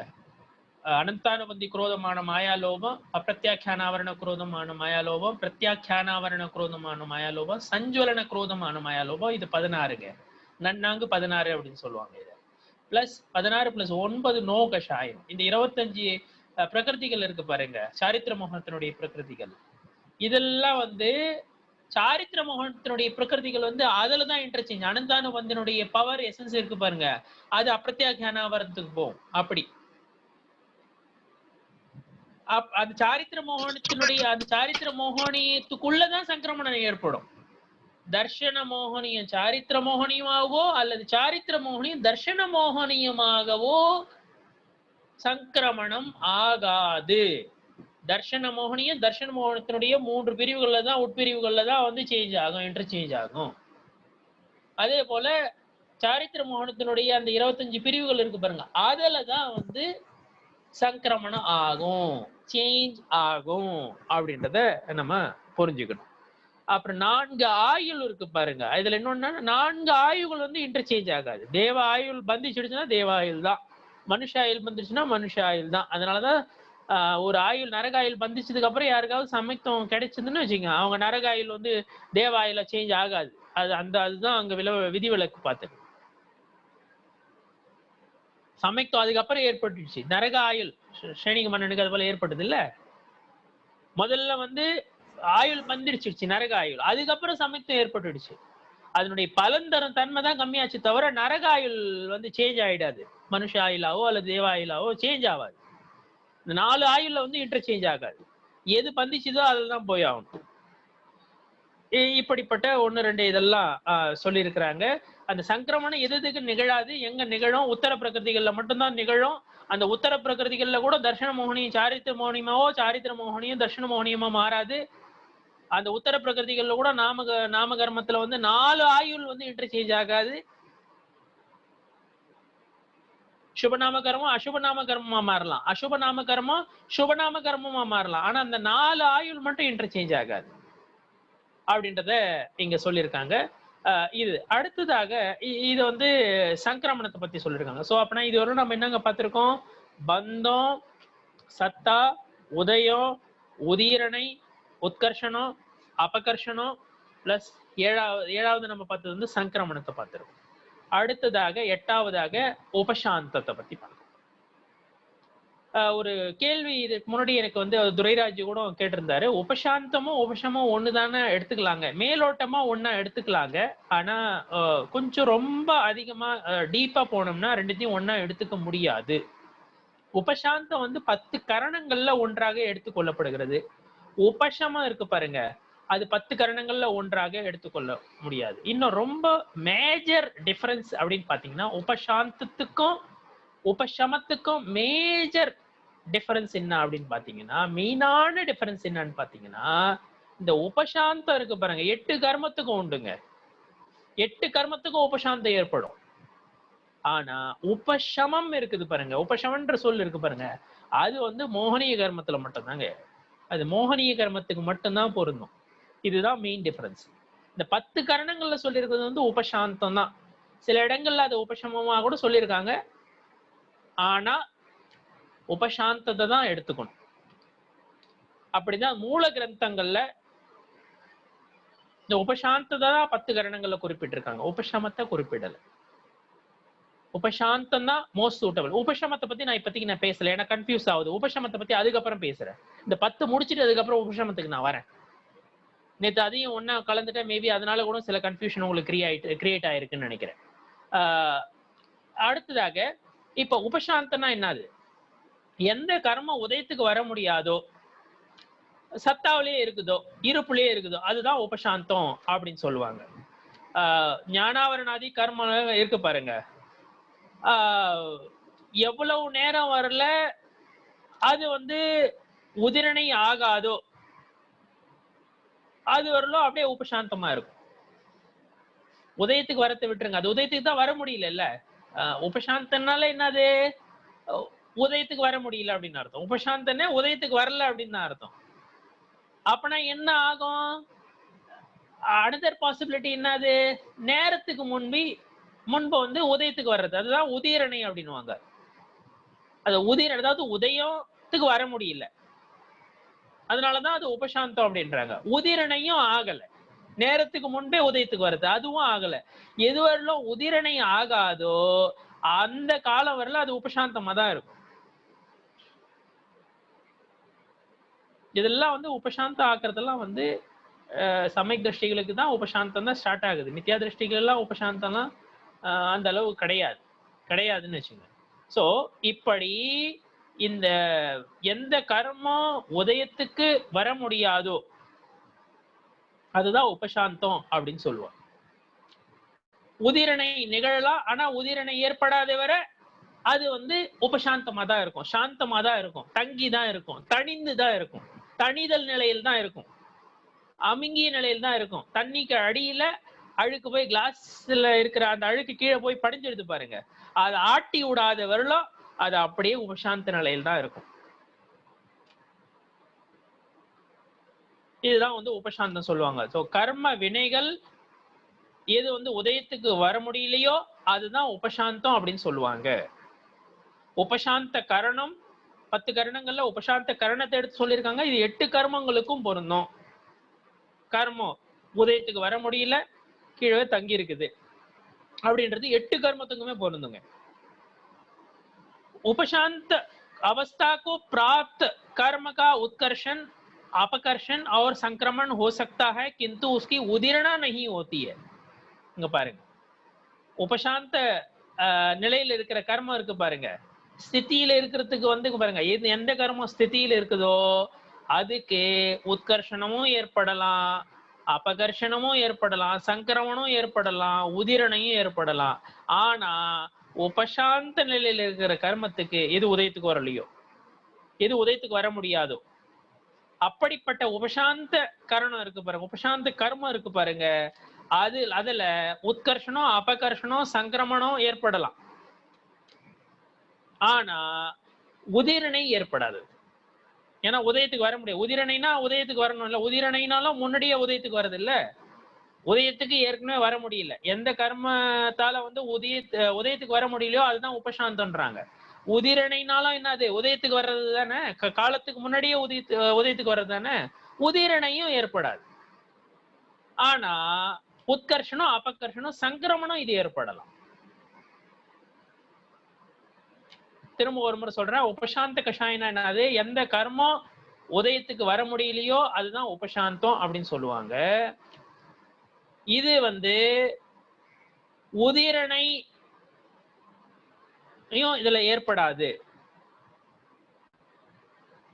Speaker 1: அனந்தானுபந்தி குரோதமான மாயாலோபம், அப்பிரத்யாக்கியானாவரண குரோதமான மாயாலோபம், பிரத்யாக்கியானாவரண குரோதமான மாயாலோபம், சஞ்சுவலன குரோதமான மாயாலோபம். இது 16ங்க. நன்னாங்கு 16 அப்படின்னு சொல்லுவாங்க. இதை பிளஸ் 16 + 9 நோ கஷாயம். இந்த 25 பிரகிருதிகள் இருக்கு பாருங்க, சாரித்திர மோகனத்தினுடைய பிரகிருதிகள், இதெல்லாம் வந்து சாரித்திர மோகனத்தினுடைய பிரகிருதிகள் வந்து அதுலதான் இன்டர்சேஞ்ச். அனந்தானு வந்தனுடைய பவர் எசன்ஸ் இருக்கு பாருங்க, அது அப்பிரத்யாக்ஞானாவரத்துக்கு போகும். அப்படி அந்த சாரித்திர மோகனத்தினுடைய அந்த சாரித்திர மோகனியத்துக்குள்ளதான் சங்கிரமணம் ஏற்படும். தர்ஷன மோகனியம் சாரித்திர மோகனியமாகவோ அல்லது சாரித்திர மோகனியம் தர்ஷன மோகனியமாகவோ சங்கிரமணம் ஆகாது. தர்ஷன மோகனியம் தர்ஷன மோகனத்தினுடைய 3 பிரிவுகள்ல தான், உட்பிரிவுகள்ல தான் வந்து சேஞ்ச் ஆகும், இன்டர்சேஞ்ச் ஆகும். அதே போல சாரித்திர மோகனத்தினுடைய அந்த 25 பிரிவுகள் இருக்கு பாருங்க, அதுல தான் வந்து சங்கிரமணம் ஆகும், சேஞ்ச் ஆகும் அப்படின்றத நம்ம புரிஞ்சுக்கணும். அப்புறம் 4 ஆயுள் இருக்கு பாருங்க, இதுல இன்னொன்னா 4 ஆயுள் வந்து இன்டர்சேஞ்ச் ஆகாது. தேவ ஆயுள் பந்திச்சிடுச்சுன்னா தேவ ஆயுள் தான், மனுஷ ஆயுள் பந்துச்சுன்னா மனுஷ ஆயுள் தான். அதனாலதான் ஒரு ஆயுள் நரக ஆயுள் பந்திச்சதுக்கு அப்புறம் யாருக்காவது சமயத்துவம் கிடைச்சதுன்னு வச்சுங்க, அவங்க நரக ஆயுள் வந்து தேவ ஆயுள சேஞ்ச் ஆகாது. அதுதான் அங்க விதிவிலக்கு பார்த்து சமயத்துவம் அதுக்கப்புறம் ஏற்பட்டுச்சு. நரக ஆயுள் ஸ்ரேணிக மன்னனுக்கு அது போல ஏற்பட்டது இல்ல, முதல்ல வந்து ஆயுள் பந்திடுச்சிருச்சு நரக ஆயுள், அதுக்கப்புறம் சமயத்துவம் ஏற்பட்டுடுச்சு. அதனுடைய பலன் தரும் தன்மை தான் கம்மியாச்சு தவிர நரக ஆயுள் வந்து சேஞ்ச் ஆயிடாது. மனுஷ ஆயுளாவோ அல்லது தேவ ஆயுளாவோ சேஞ்ச் ஆகாது. இந்த 4 ஆயுள்ல வந்து இன்டர்சேஞ்ச் ஆகாது. எது பந்திச்சுதோ அதுதான் போய் ஆகணும். இப்படிப்பட்ட 1, 2 இதெல்லாம் சொல்லி இருக்கிறாங்க. அந்த சங்கிரமணம் எதுக்கு நிகழாது, எங்க நிகழும், உத்தர பிரகிருதிகள்ல மட்டும்தான் நிகழும். அந்த உத்தர பிரகிருதிகள்ல கூட தர்ஷன மோகனியும் சாரித்திர மோகனியமாவோ சாரித்திர மோகனியும் தர்ஷன மோகனியமா மாறாது. அந்த உத்தர பிரகிருதிகள்ல கூட நாம கர்மத்துல வந்து 4 ஆயுள் வந்து இன்டர்சேஞ்ச் ஆகாது. சுபநாம கர்மம் அசுபநாம கர்மமா மாறலாம், அசுபநாம கர்மம் சுபநாம கர்மமா மாறலாம். ஆனா அந்த 4 ஆயுள் மட்டும் இன்டர்சேஞ்ச் ஆகாது அப்படின்றத இங்க சொல்லியிருக்காங்க. இது அடுத்ததாக இது வந்து சங்கிரமணத்தை பத்தி சொல்லியிருக்காங்க. சோ அப்படின்னா இதுவரை நம்ம என்னங்க பார்த்திருக்கோம், பந்தம், சத்தா, உதயம், உதீரணை, உத்கர்ஷனம், அபகர்ஷனம் பிளஸ் 7வது நம்ம பார்த்தது வந்து சங்கிரமணத்தை பார்த்திருக்கோம். அடுத்ததாக 8வதாக உபசாந்தத்தை பத்தி பார்க்கணும். ஒரு கேள்வி இதுக்கு முன்னாடி எனக்கு வந்து துரைராஜ் கூட கேட்டிருந்தாரு, உபசாந்தமும் உபசமும் ஒண்ணுதானே எடுத்துக்கலாங்க, மேலோட்டமா ஒன்னா எடுத்துக்கலாங்க, ஆனா கொஞ்சம் ரொம்ப அதிகமா டீப்பா போனோம்னா ரெண்டுத்தையும் ஒன்னா எடுத்துக்க முடியாது. உபசாந்தம் வந்து 10 கரணங்கள்ல ஒன்றாக எடுத்துக்கொள்ளப்படுகிறது. உபசமம் இருக்கு பாருங்க, அது 10 கரணங்கள்ல ஒன்றாக எடுத்துக்கொள்ள முடியாது. இன்னும் ரொம்ப மேஜர் டிஃபரன்ஸ் அப்படின்னு பாத்தீங்கன்னா, உபசாந்தத்துக்கும் உபசமத்துக்கும் மேஜர் டிஃபரன்ஸ் என்ன அப்படின்னு பாத்தீங்கன்னா, மெயினான டிஃபரன்ஸ் என்னன்னு பாத்தீங்கன்னா, இந்த உபசாந்தம் இருக்கு பாருங்க 8 கர்மத்துக்கும் உண்டுங்க, 8 கர்மத்துக்கும் உபசாந்தம் ஏற்படும். ஆனா உபசமம் இருக்குது பாருங்க, உபசமன்ற சொல் இருக்கு பாருங்க, அது வந்து மோகனீய கர்மத்துல மட்டும்தாங்க, அது மோகனீய கர்மத்துக்கு மட்டும்தான் பொருந்தும். இதுதான் மெயின் டிஃபரன்ஸ். இந்த 10 கரணங்கள்ல சொல்லியிருக்கிறது வந்து உபசாந்தம் தான். சில இடங்கள்ல அது உபசமமா கூட சொல்லியிருக்காங்க, ஆனா உபசாந்தத்தை தான் எடுத்துக்கணும். அப்படிதான் மூல கிரந்தங்கள்ல இந்த உபசாந்தத்தை தான் 10 கரணங்கள்ல குறிப்பிட்டிருக்காங்க, உபசமத்தை குறிப்பிடல. உபசாந்தம் தான் மோஸ்ட் சூட்டபிள். உபசமத்தை பத்தி நான் இப்போதைக்கு நான் பேசல, ஏன்னா கன்ஃபியூஸ் ஆகுது. உபசமத்தை பத்தி அதுக்கப்புறம் பேசுறேன். இந்த 10 முடிச்சுட்டு அதுக்கப்புறம் உபசமத்துக்கு நான் வரேன். நேற்று அதையும் ஒன்னா கலந்துட்டேன், மேபி அதனால கூட சில கன்ஃபியூஷன் உங்களுக்கு கிரியேட் ஆயிருக்குன்னு நினைக்கிறேன். அடுத்ததாக இப்ப உபசாந்தம்னா என்னது, எந்த கர்மம் உதயத்துக்கு வர முடியாதோ, சத்தாவிலேயே இருக்குதோ, இருப்புலயே இருக்குதோ, அதுதான் உபசாந்தம் அப்படின்னு சொல்லுவாங்க. ஞானாவரணாதி கர்ம இருக்கு பாருங்க, எவ்வளவு நேரம் வரல அது வந்து உதிரணை ஆகாதோ அது வரலும் அப்படியே உபசாந்தமா இருக்கும். உதயத்துக்கு வரத்தை விட்டுருங்க, அது உதயத்துக்கு தான் வர முடியல. உபசாந்தனால என்னது, உதயத்துக்கு வர முடியல அப்படின்னு அர்த்தம். உபசாந்தனே உதயத்துக்கு வரல அப்படின்னு தான் அர்த்தம். அப்பனா என்ன ஆகும், அனதர் பாசிபிலிட்டி என்னது, நேரத்துக்கு முன்பு வந்து உதயத்துக்கு வர்றது, அதுதான் உதீரணை அப்படின்னுவாங்க. அது உதீரணை, அதாவது உதயத்துக்கு வர முடியல, அதனாலதான் அது உபசாந்தம் அப்படின்றாங்க. உதிரணையும் ஆகல, நேரத்துக்கு முன்பே உதயத்துக்கு வருது, அதுவும் ஆகல. எது வரலும் உதிரணை ஆகாதோ அந்த காலம் வரல அது உபசாந்தமா தான் இருக்கும். இதெல்லாம் வந்து உபசாந்தம் ஆக்குறதெல்லாம் வந்து சமய திருஷ்டிகளுக்கு தான் உபசாந்தம் தான் ஸ்டார்ட் ஆகுது. மித்யா திருஷ்டிகள் எல்லாம் உபசாந்தம்லாம் அந்த அளவு கிடையாதுன்னு வச்சுங்க. ஸோ இப்படி இந்த எந்த கர்மம் உதயத்துக்கு வர முடியாதோ அதுதான் உபசாந்தம் அப்படின்னு சொல்லுவாங்க. உதிரணை நிகழலாம், ஆனா உதிரணை ஏற்படாத வரை அது வந்து உபசாந்தமா தான் இருக்கும், சாந்தமா தான் இருக்கும், தங்கி தான் இருக்கும், தணிந்து தான் இருக்கும், தணிதல் நிலையில் தான் இருக்கும், அமுங்கிய நிலையில் தான் இருக்கும். தண்ணிக்கு அடியில அழுக்கு போய் கிளாஸ்ல இருக்கிற அந்த அழுக்கு கீழே போய் படிஞ்சிடுது பாருங்க, அதை ஆட்டி விடாத வரலாம் அது அப்படியே உபசாந்த நிலையில் தான் இருக்கும். இதுதான் வந்து உபசாந்தம் சொல்லுவாங்க. ஸோ கர்ம வினைகள் எது வந்து உதயத்துக்கு வர முடியலையோ அதுதான் உபசாந்தம் அப்படின்னு சொல்லுவாங்க. உபசாந்த கரணம் 10 கரணங்கள்ல உபசாந்த கரணத்தை எடுத்து சொல்லியிருக்காங்க. இது 8 கர்மங்களுக்கும் பொருந்தும். கர்மம் உதயத்துக்கு வர முடியல, கீழே தங்கி இருக்குது அப்படின்றது 8 கர்மத்துக்குமே பொருந்துங்க. उपशांत अवस्था को प्राप्त कर्म का उत्कर्षण, अपकर्षण और संक्रमण हो सकता है, किंतु उसकी उदीरणा नहीं होती है. இங்க பாருங்க, உபசாந்த நிலையில இருக்கிற கர்மம் இருக்கு பாருங்க, ஸ்திதியில இருக்கிறதுக்கு வந்து பாருங்க, எந்த கர்மம் ஸ்திதியில இருக்குதோ அதுக்கு உத்கர்ஷணமும் ஏற்படலாம், அபகர்ஷணமும் ஏற்படலாம், சங்கிரமணம் ஏற்படலாம், உதிரணையும் ஏற்படலாம். ஆனா உபசாந்த நிலையில இருக்கிற கர்மத்துக்கு எது உதயத்துக்கு வரலையோ, எது உதயத்துக்கு வர முடியாதோ அப்படிப்பட்ட உபசாந்த கரணம் இருக்கு பாருங்க, உபசாந்த கர்மம் இருக்கு பாருங்க, அதுல உத்கர்ஷணம், அபகர்ஷணம், சங்கிரமணம் ஏற்படலாம். ஆனா உதிரணை ஏற்படாது. ஏன்னா உதயத்துக்கு வர முடியாது. உதிரணைனா உதயத்துக்கு வரணும் இல்ல, உதிரணைனாலும் முன்னாடியே உதயத்துக்கு வருது இல்ல, உதயத்துக்கு ஏற்கனவே வர முடியல. எந்த கர்மத்தால வந்து உதயத்துக்கு வர முடியலையோ அதுதான் உபசாந்தம்ன்றாங்க. உதிரணைனாலும் என்னது, உதயத்துக்கு வர்றது தானே, காலத்துக்கு முன்னாடியே உதயத்துக்கு வர்றது தானே, உதிரணையும் ஏற்படாது. ஆனா உத்கர்ஷணம், அபகர்ஷணம், சங்கிரமணம் இது ஏற்படலாம். திரும்ப ஒரு முறை சொல்றேன், உபசாந்த கஷாயனா என்னது, எந்த கர்மம் உதயத்துக்கு வர முடியலையோ அதுதான் உபசாந்தம் அப்படின்னு சொல்லுவாங்க. இது வந்து உதிரணை இதுல ஏற்படாது.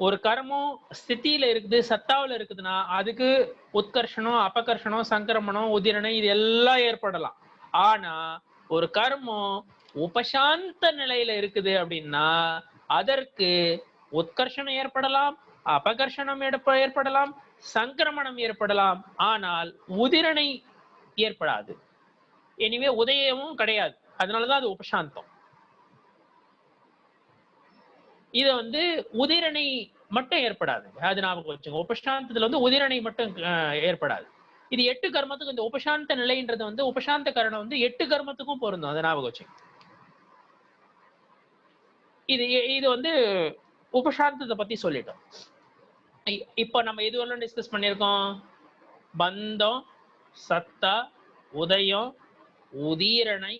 Speaker 1: ஒரு கர்மம் ஸ்திதியில இருக்குது, சத்தாவில் இருக்குதுன்னா அதுக்கு உத்கர்ஷணம், அபகர்ஷணம், சங்கிரமணம், உதிரணை இது எல்லாம் ஏற்படலாம். ஆனா ஒரு கர்மம் உபசாந்த நிலையில இருக்குது அப்படின்னா அதற்கு உத்கர்ஷணம் ஏற்படலாம், அபகர்ஷணம் ஏற்படலாம், சங்கிரமணம் ஏற்படலாம், ஆனால் உதிரணை ஏற்படாது. எனவே உதயமும் கிடையாது. அதனாலதான் அது உபசாந்தம். இது வந்து உதிரணை மட்டும் ஏற்படாது, அது ஞாபகம் வச்சுங்க. உபசாந்தத்துல வந்து உதிரணை மட்டும் ஏற்படாது. இது 8 கர்மத்துக்கு, இந்த உபசாந்த நிலைன்றது வந்து உபசாந்த கரணம் வந்து 8 கர்மத்துக்கும் பொருந்தும், அதை ஞாபகம் வச்சுங்க. இது வந்து உபசாந்தத்தை பத்தி சொல்லிட்டோம். இப்போ நம்ம எதுவெல்லாம் டிஸ்கஸ் பண்ணியிருக்கோம், பந்தம், சத்தா, உதயம், உதீரணை,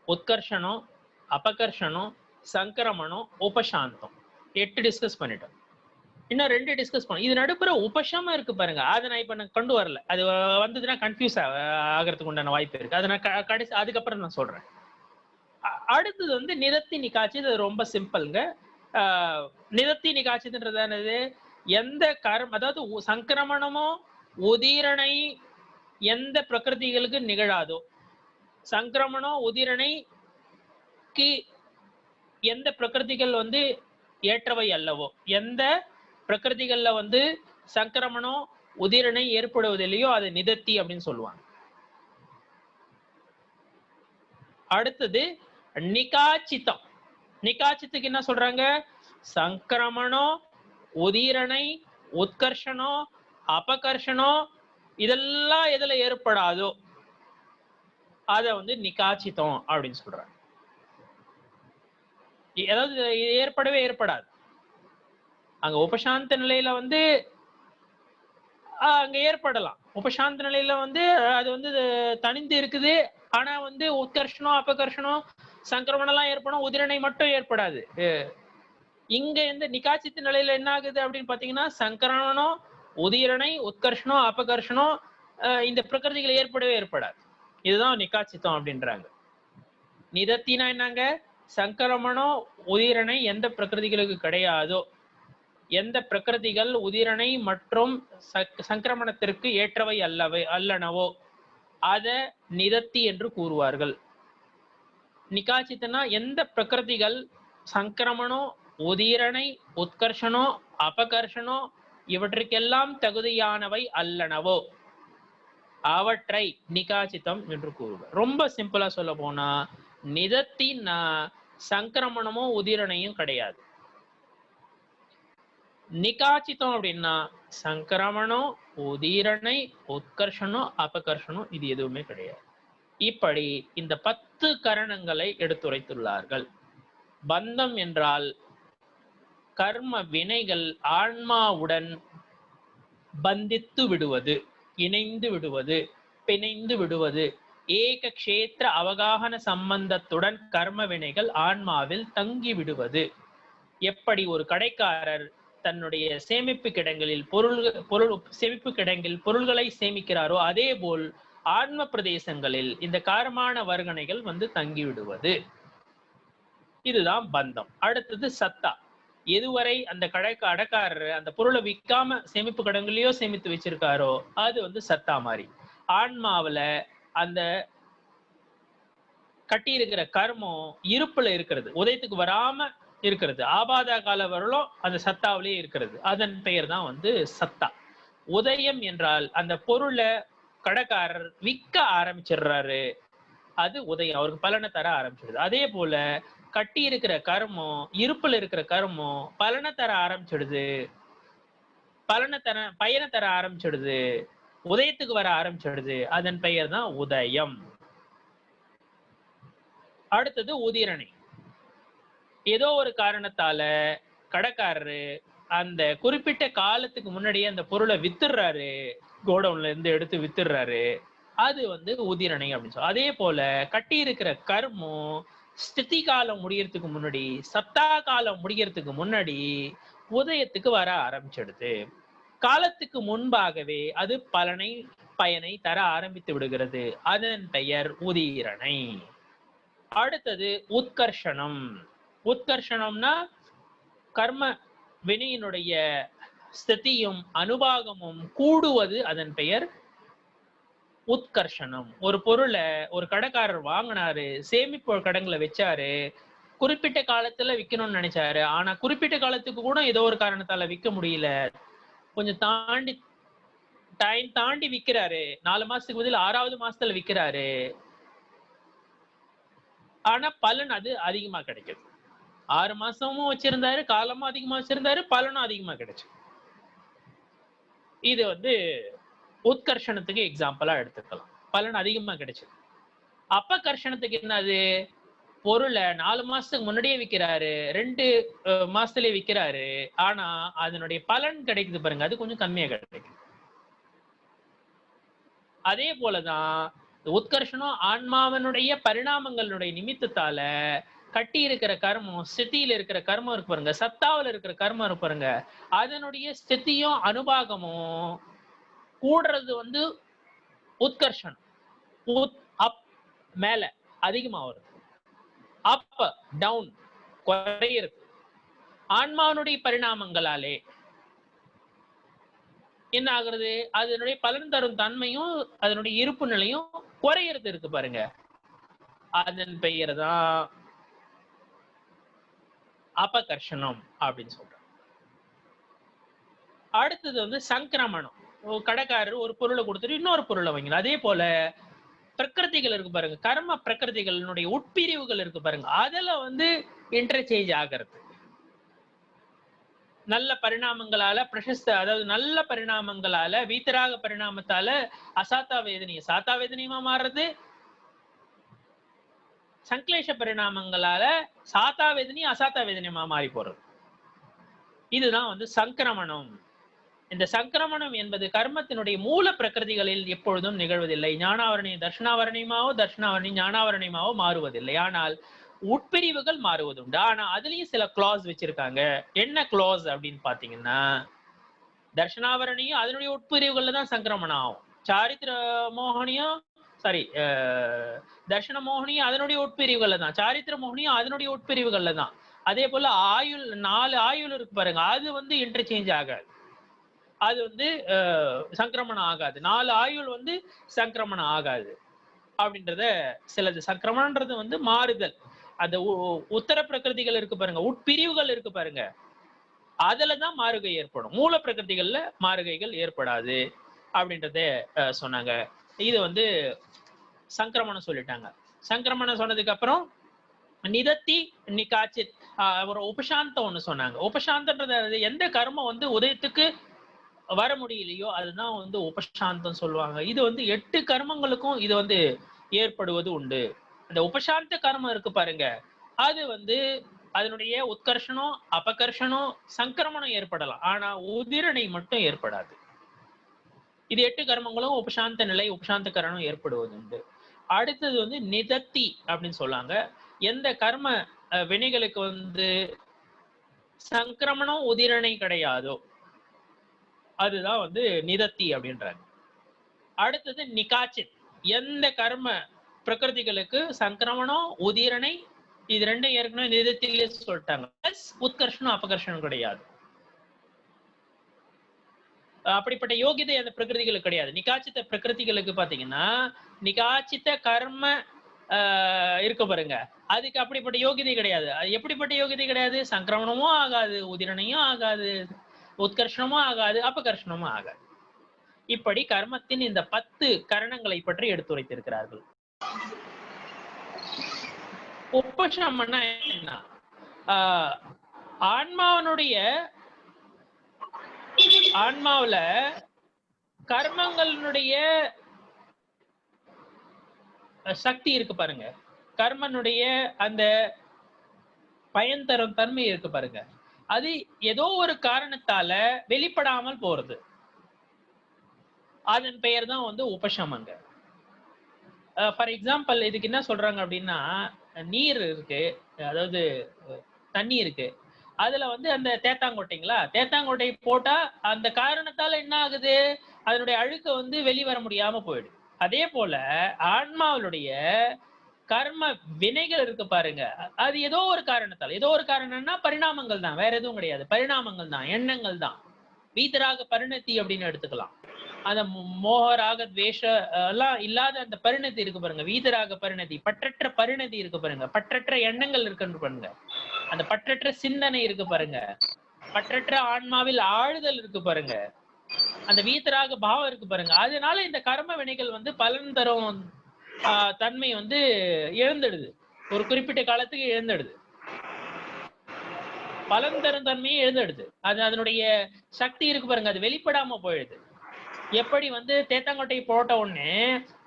Speaker 1: உத்கர்ஷணம், அபகர்ஷணம், சங்கிரமணம், உபசாந்தம் 8 டிஸ்கஸ் பண்ணிட்டோம். இன்னும் 2 டிஸ்கஸ் பண்ணோம். இது நடுப்புற உபசமம் இருக்கு பாருங்க, அதை நான் இப்ப கொண்டு வரல. அது வந்ததுன்னா கன்ஃபியூஸ் ஆகிறதுக்கு உண்டான வாய்ப்பு இருக்கு. அதை நான் கடைசி அதுக்கப்புறம் நான் சொல்றேன். அடுத்தது வந்து நிதத்தி நிகாட்சி. இது ரொம்ப சிம்பிள்ங்க. நிதத்தி நிகாட்சின்றது என்னது, எந்த கர்மம், அதாவது சங்கிரமணமோ உதீரணை எந்த பிரகிருதிகளுக்கு நிகழாதோ, சங்கிரமணம் உதிரணைக்கு எந்த பிரகிருதிகள் வந்து ஏற்றவை அல்லவோ, எந்த பிரகிருதிகள்ல வந்து சங்கிரமணம் உதிரணை ஏற்படுவதில்லையோ அது நிதத்தி அப்படின்னு சொல்லுவாங்க. அடுத்தது நிகாச்சித்தம். நிகாச்சித்துக்கு என்ன சொல்றாங்க, சங்கிரமணம், உதிரணை, உத்கர்ஷணம், அபகர்ஷணம் இதெல்லாம் எதுல ஏற்படாதோ அத வந்து நிகாச்சித்தம் அப்படின்னு சொல்றாங்க. அதாவது ஏற்படவே ஏற்படாது. அங்க உபசாந்த நிலையில வந்து அங்க ஏற்படலாம், உபசாந்த நிலையில வந்து அது வந்து தனிந்து இருக்குது. ஆனா வந்து உத்கர்ஷணம், அபகர்ஷணம், சங்கிரமணம் எல்லாம் ஏற்படும், உதிரணை மட்டும் ஏற்படாது. இங்க இந்த நிகாச்சித்த நிலையில என்ன ஆகுது அப்படின்னு பாத்தீங்கன்னா சங்கரணம், உதீரணை, உத்கர்ஷனம், அபகர்ஷனம் இந்த பிரகிருதிகள் ஏற்படவே ஏற்படாது. இதுதான் நிகாச்சித்தம் அப்படின்றாங்க. நிதத்தினா என்னங்க? சங்கரமணம் உதிரணை எந்த பிரகிருதிகளுக்கு கிடையாதோ, எந்த பிரகிருதிகள் உதிரணை மற்றும் சங்கிரமணத்திற்கு ஏற்றவை அல்லனவோ அத நிதத்தி என்று கூறுவார்கள். நிகாச்சித்தனா எந்த பிரகிருதிகள் சங்கிரமணம், உதீரணை, உத்கர்ஷனோ, அபகர்ஷனோ இவற்றுக்கெல்லாம் தகுதியானவை அல்லனவோ அவற்றை நிகாச்சித்தம் என்று கூறுவர். ரொம்ப சிம்பிளா சொல்ல போனா நிதத்தின் சங்கிரமணமோ உதிரணையும் கிடையாது. நிகாச்சித்தம் அப்படின்னா சங்கிரமணம், உதீரணை, உத்கர்ஷனம், அபகர்ஷனம் இது எதுவுமே கிடையாது. இப்படி இந்த 10 கரணங்களை எடுத்துரைத்துள்ளார்கள். பந்தம் என்றால் கர்ம வினைகள் ஆன்மாவுடன் பந்தித்து விடுவது, இணைந்து விடுவது, பிணைந்து விடுவது. ஏக க்ஷேத்திர அவகாகன சம்பந்தத்துடன் கர்ம வினைகள் ஆன்மாவில் தங்கி விடுவது. எப்படி ஒரு கடைக்காரர் தன்னுடைய சேமிப்பு கிடங்கில் சேமிப்பு கிடங்கில் பொருள்களை சேமிக்கிறாரோ அதே போல் ஆன்ம பிரதேசங்களில் இந்த காரமான வர்க்கணைகள் வந்து தங்கி விடுவது. இதுதான் பந்தம். அடுத்தது சத்தா. எதுவரை அந்த அடக்காரர் அந்த பொருளை விற்காம சேமிப்பு கிடங்குலயோ சேமித்து வச்சிருக்காரோ அது வந்து சத்தா மாதிரி. ஆன்மாவில அந்த கட்டி இருக்கிற கர்மம் இருப்புல இருக்கிறது, உதயத்துக்கு வராம இருக்கிறது, ஆபாத கால வரலும் அந்த சத்தாவிலேயே இருக்கிறது. அதன் பெயர் தான் வந்து சத்தா. உதயம் என்றால் அந்த பொருளை கடைக்காரர் விற்க ஆரம்பிச்சிடுறாரு, அது உதயம், அவருக்கு பலனை தர ஆரம்பிச்சிடுது. அதே போல கட்டி இருக்கிற கர்மம், இருப்புல இருக்கிற கர்மம் பலனை தர ஆரம்பிச்சிடுது, பயனை தர ஆரம்பிச்சிடுது, உதயத்துக்கு வர ஆரம்பிச்சிடுது. அதன் பெயர் தான் உதயம். அடுத்தது உதிரணை. ஏதோ ஒரு காரணத்தால கடைக்காரரு அந்த குறிப்பிட்ட காலத்துக்கு முன்னாடியே அந்த பொருளை வித்துடுறாரு, கோடவுன்ல இருந்து எடுத்து வித்துடுறாரு, அது வந்து உதிரணை அப்படின்னு சொல்லுவோம். அதே போல கட்டி இருக்கிற கர்மம் ஸ்திதி காலம் முடியறதுக்கு முன்னாடி, சத்தா காலம் முடியறதுக்கு முன்னாடி உதயத்துக்கு வர ஆரம்பிச்சிடுது. காலத்துக்கு முன்பாகவே அது பயனை தர ஆரம்பித்து விடுகிறது. அதன் பெயர் உதிரணை. அடுத்தது உத்கர்ஷனம். உத்கர்ஷனம்னா கர்ம வினையினுடைய ஸ்திதியும் அனுபாகமும் கூடுவது, அதன் பெயர் உத்கர்ஷனம். ஒரு பொருளை ஒரு கடைக்காரர் வாங்கினாரு, சேமிப்பு கடங்குல வச்சாரு, குறிப்பிட்ட காலத்துல விற்கணும்னு நினைச்சாரு, ஆனா குறிப்பிட்ட காலத்துக்கு கூட ஏதோ ஒரு காரணத்தால விற்க முடியல, கொஞ்சம் தாண்டி விற்கிறாரு, 4 மாசத்துக்கு பதில் 6வது மாசத்துல விற்கிறாரு, ஆனா பலன் அது அதிகமா கிடைக்குது. 6 மாசமும் வச்சிருந்தாரு, காலமும் அதிகமா வச்சிருந்தாரு, பலனும் அதிகமா கிடைச்சு. இது வந்து உத்கர்ஷணத்துக்கு எக்ஸாம்பிளா எடுத்துக்கலாம். பலன் அதிகமா கிடைச்சது. அப்பகர்ஷணத்துக்கு என்னது? பொருளை 4 மாசத்துக்கு முன்னாடியே விற்கிறாரு, 2 மாசத்துலயே விற்கிறாரு, ஆனா அதனுடைய பலன் கிடைக்குது பாருங்க, அது கொஞ்சம் கம்மியா கிடைக்குது. அதே போலதான் உத்கர்ஷணம் ஆன்மாவனுடைய பரிணாமங்களுடைய நிமித்தத்தால கட்டி இருக்கிற கர்மம், ஸ்திதியில இருக்கிற கர்மம் இருக்கு பாருங்க, சத்தாவில் இருக்கிற கர்மம் இருக்கு பாருங்க, அதனுடைய ஸ்திதியும் அனுபாகமும் கூடுறது வந்து உத்கர்ஷணம். அப் மேல அதிகமா வருது, அப் டவுன் குறையிறது. ஆன்மாவனுடைய பரிணாமங்களாலே என்ன ஆகுறது? அதனுடைய பலன் தரும் தன்மையும் அதனுடைய இருப்பு நிலையும் குறையிறது இருக்கு பாருங்க, அதன் பெயர் தான் அபகர்ஷணம் அப்படின்னு சொல்றோம். அடுத்தது வந்து சங்கிரமணம். கடைக்காரர் ஒரு பொருளை கொடுத்துட்டு இன்னொரு பொருளை வாங்கிடும். அதே போல பிரகிருதிகள் இருக்கு பாருங்க, கர்ம பிரகிருதிகளினுடைய உட்பிரிவுகள் இருக்கு பாருங்க, அதுல வந்து இன்டர்சேஞ்ச் ஆகிறது. நல்ல பரிணாமங்களால அதாவது நல்ல பரிணாமங்களால வீத்தராக பரிணாமத்தால அசாத்தா வேதனைய சாத்தா வேதனையுமா மாறுறது, சங்கிலேஷ பரிணாமங்களால சாத்தா வேதனையும் அசாத்தா வேதனையுமா மாறி போறது. இதுதான் வந்து சங்கிரமணம். இந்த சங்கிரமணம் என்பது கர்மத்தினுடைய மூல பிரகிருதிகளில் எப்பொழுதும் நிகழ்வதில்லை. ஞானாவரணியம் தர்ஷனாவரணியமாவோ, தர்ஷனாவரணி ஞானாவரணியமாவோ மாறுவதில்லை. ஆனால் உட்பிரிவுகள் மாறுவதுண்டு. ஆனா அதுலயும் சில கிளாஸ் வச்சிருக்காங்க. என்ன கிளாஸ் அப்படின்னு பாத்தீங்கன்னா, தர்ஷனாவரணியும் அதனுடைய உட்பிரிவுகள்ல தான் சங்கிரமணம் ஆகும். சாரித்திர மோகனியும் சாரி தர்ஷன மோகனியும் அதனுடைய உட்பிரிவுகள்ல தான், சாரித்திர மோகனியும் அதனுடைய உட்பிரிவுகள்ல தான். அதே போல ஆயுள் 4 ஆயுள் இருக்கு பாருங்க, அது வந்து இன்டர்சேஞ்ச் ஆகாது, அது வந்து சங்கிரமணம் ஆகாது. 4 ஆயுள் வந்து சங்கிரமணம் ஆகாது அப்படின்றத சிலது. சங்கிரமணன்றது வந்து மாறுதல். அந்த உத்தர பிரகிருதிகள் இருக்கு பாருங்க, உட்பிரிவுகள் இருக்கு பாருங்க, அதுலதான் மாறுகை ஏற்படும். மூல பிரகிருதிகள்ல மாறுகைகள் ஏற்படாது அப்படின்றத சொன்னாங்க. இது வந்து சங்கிரமணம் சொல்லிட்டாங்க. சங்கிரமணம் சொன்னதுக்கு அப்புறம் நிதத்தி நிகாச்சித் ஒரு உபசாந்தம் ஒண்ணு சொன்னாங்க. உபசாந்தன்றது எந்த கர்மம் வந்து உதயத்துக்கு வர முடியலையோ அதுதான் வந்து உபசாந்தம் சொல்லுவாங்க. இது வந்து 8 கர்மங்களுக்கும் இது வந்து ஏற்படுவது உண்டு. அந்த உபசாந்த கர்மம் இருக்கு பாருங்க, அது வந்து அதனுடைய உத்கர்ஷனம் அபகர்ஷனம் சங்கிரமணம் ஏற்படலாம், ஆனா உதிரணை மட்டும் ஏற்படாது. இது 8 கர்மங்களும் உபசாந்த நிலை உபசாந்த கரணம் ஏற்படுவது உண்டு. அடுத்தது வந்து நிதத்தி அப்படின்னு சொல்லாங்க. எந்த கர்ம வினைகளுக்கு வந்து சங்கிரமணம் உதிரணை கிடையாதோ அதுதான் வந்து நிதத்தி அப்படின்றாங்க. அடுத்தது நிகாச்சித், எந்த கர்ம பிரகிருதிகளுக்கு சங்கிரமணம் உதிரணை இது ரெண்டும் ஏற்கனவே நிதத்திலே சொல்லிட்டாங்க, உத்கர்ஷனம் அபகர்ஷனம் கிடையாது. அப்படிப்பட்ட யோகிதை அந்த பிரகிருதிகளுக்கு கிடையாது. நிகாச்சித்த பிரகிருதிகளுக்கு பாத்தீங்கன்னா நிகாச்சித்த கர்ம இருக்க பாருங்க, அதுக்கு அப்படிப்பட்ட யோகிதை கிடையாது. அது எப்படிப்பட்ட யோகிதை கிடையாது? சங்கிரமணமும் ஆகாது, உதிரணையும் ஆகாது, உத்கர்ஷணமும் ஆகாது, அபகர்ஷணமும் ஆகாது. இப்படி கர்மத்தின் இந்த 10 கரணங்களை பற்றி எடுத்துரைத்திருக்கிறார்கள். உபசமன என்ன? ஆன்மாவுல கர்மங்களுடைய சக்தி இருக்கு பாருங்க, கர்மனுடைய அந்த பயன் தரும் தன்மை இருக்கு பாருங்க, அது ஏதோ ஒரு காரணத்தால வெளிப்படாமல் போறது, அதன் பெயர் தான் வந்து உபசமங்க. ஃபார் எக்ஸாம்பிள் இதுக்கு என்ன சொல்றாங்க அப்படின்னா, நீர் இருக்கு, அதாவது தண்ணி இருக்கு, அதுல வந்து அந்த தேத்தாங்கொட்டைங்களா, தேத்தாங்கொட்டை போட்டா அந்த காரணத்தால என்ன ஆகுது, அதனுடைய அழுக்க வந்து வெளிவர முடியாம போயிடுது. அதே போல ஆன்மாவுடைய கர்ம வினைகள் இருக்கு பாருங்க, அது ஏதோ ஒரு காரணத்தால், ஏதோ ஒரு காரணம்னா பரிணாமங்கள் தான், வேற எதுவும் கிடையாது, பரிணாமங்கள் தான், எண்ணங்கள் தான். வீதராக பரிணத்தி அப்படின்னு எடுத்துக்கலாம். அந்த மோகராக துவேஷ எல்லாம் இல்லாத அந்த பரிணதி இருக்கு பாருங்க, வீதராக பரிணதி, பற்றற்ற பரிணதி இருக்கு பாருங்க, பற்றற்ற எண்ணங்கள் இருக்குன்னு பாருங்க, அந்த பற்றற்ற சிந்தனை இருக்கு பாருங்க, பற்றற்ற ஆன்மாவில் ஆழுதல் இருக்கு பாருங்க, அந்த வீதராக பாவம் இருக்கு பாருங்க. அதனால இந்த கர்ம வினைகள் வந்து பலன் தரும் தன்மை வந்து இழந்துடுது, ஒரு குறிப்பிட்ட காலத்துக்கு இழந்துடுது, பலன் தரும் தன்மையை இழந்துடுது. அது அதனுடைய சக்தி இருக்கு பாருங்க, அது வெளிப்படாம போயிடுது. எப்படி வந்து தேத்தாங்கொட்டை போட்ட உடனே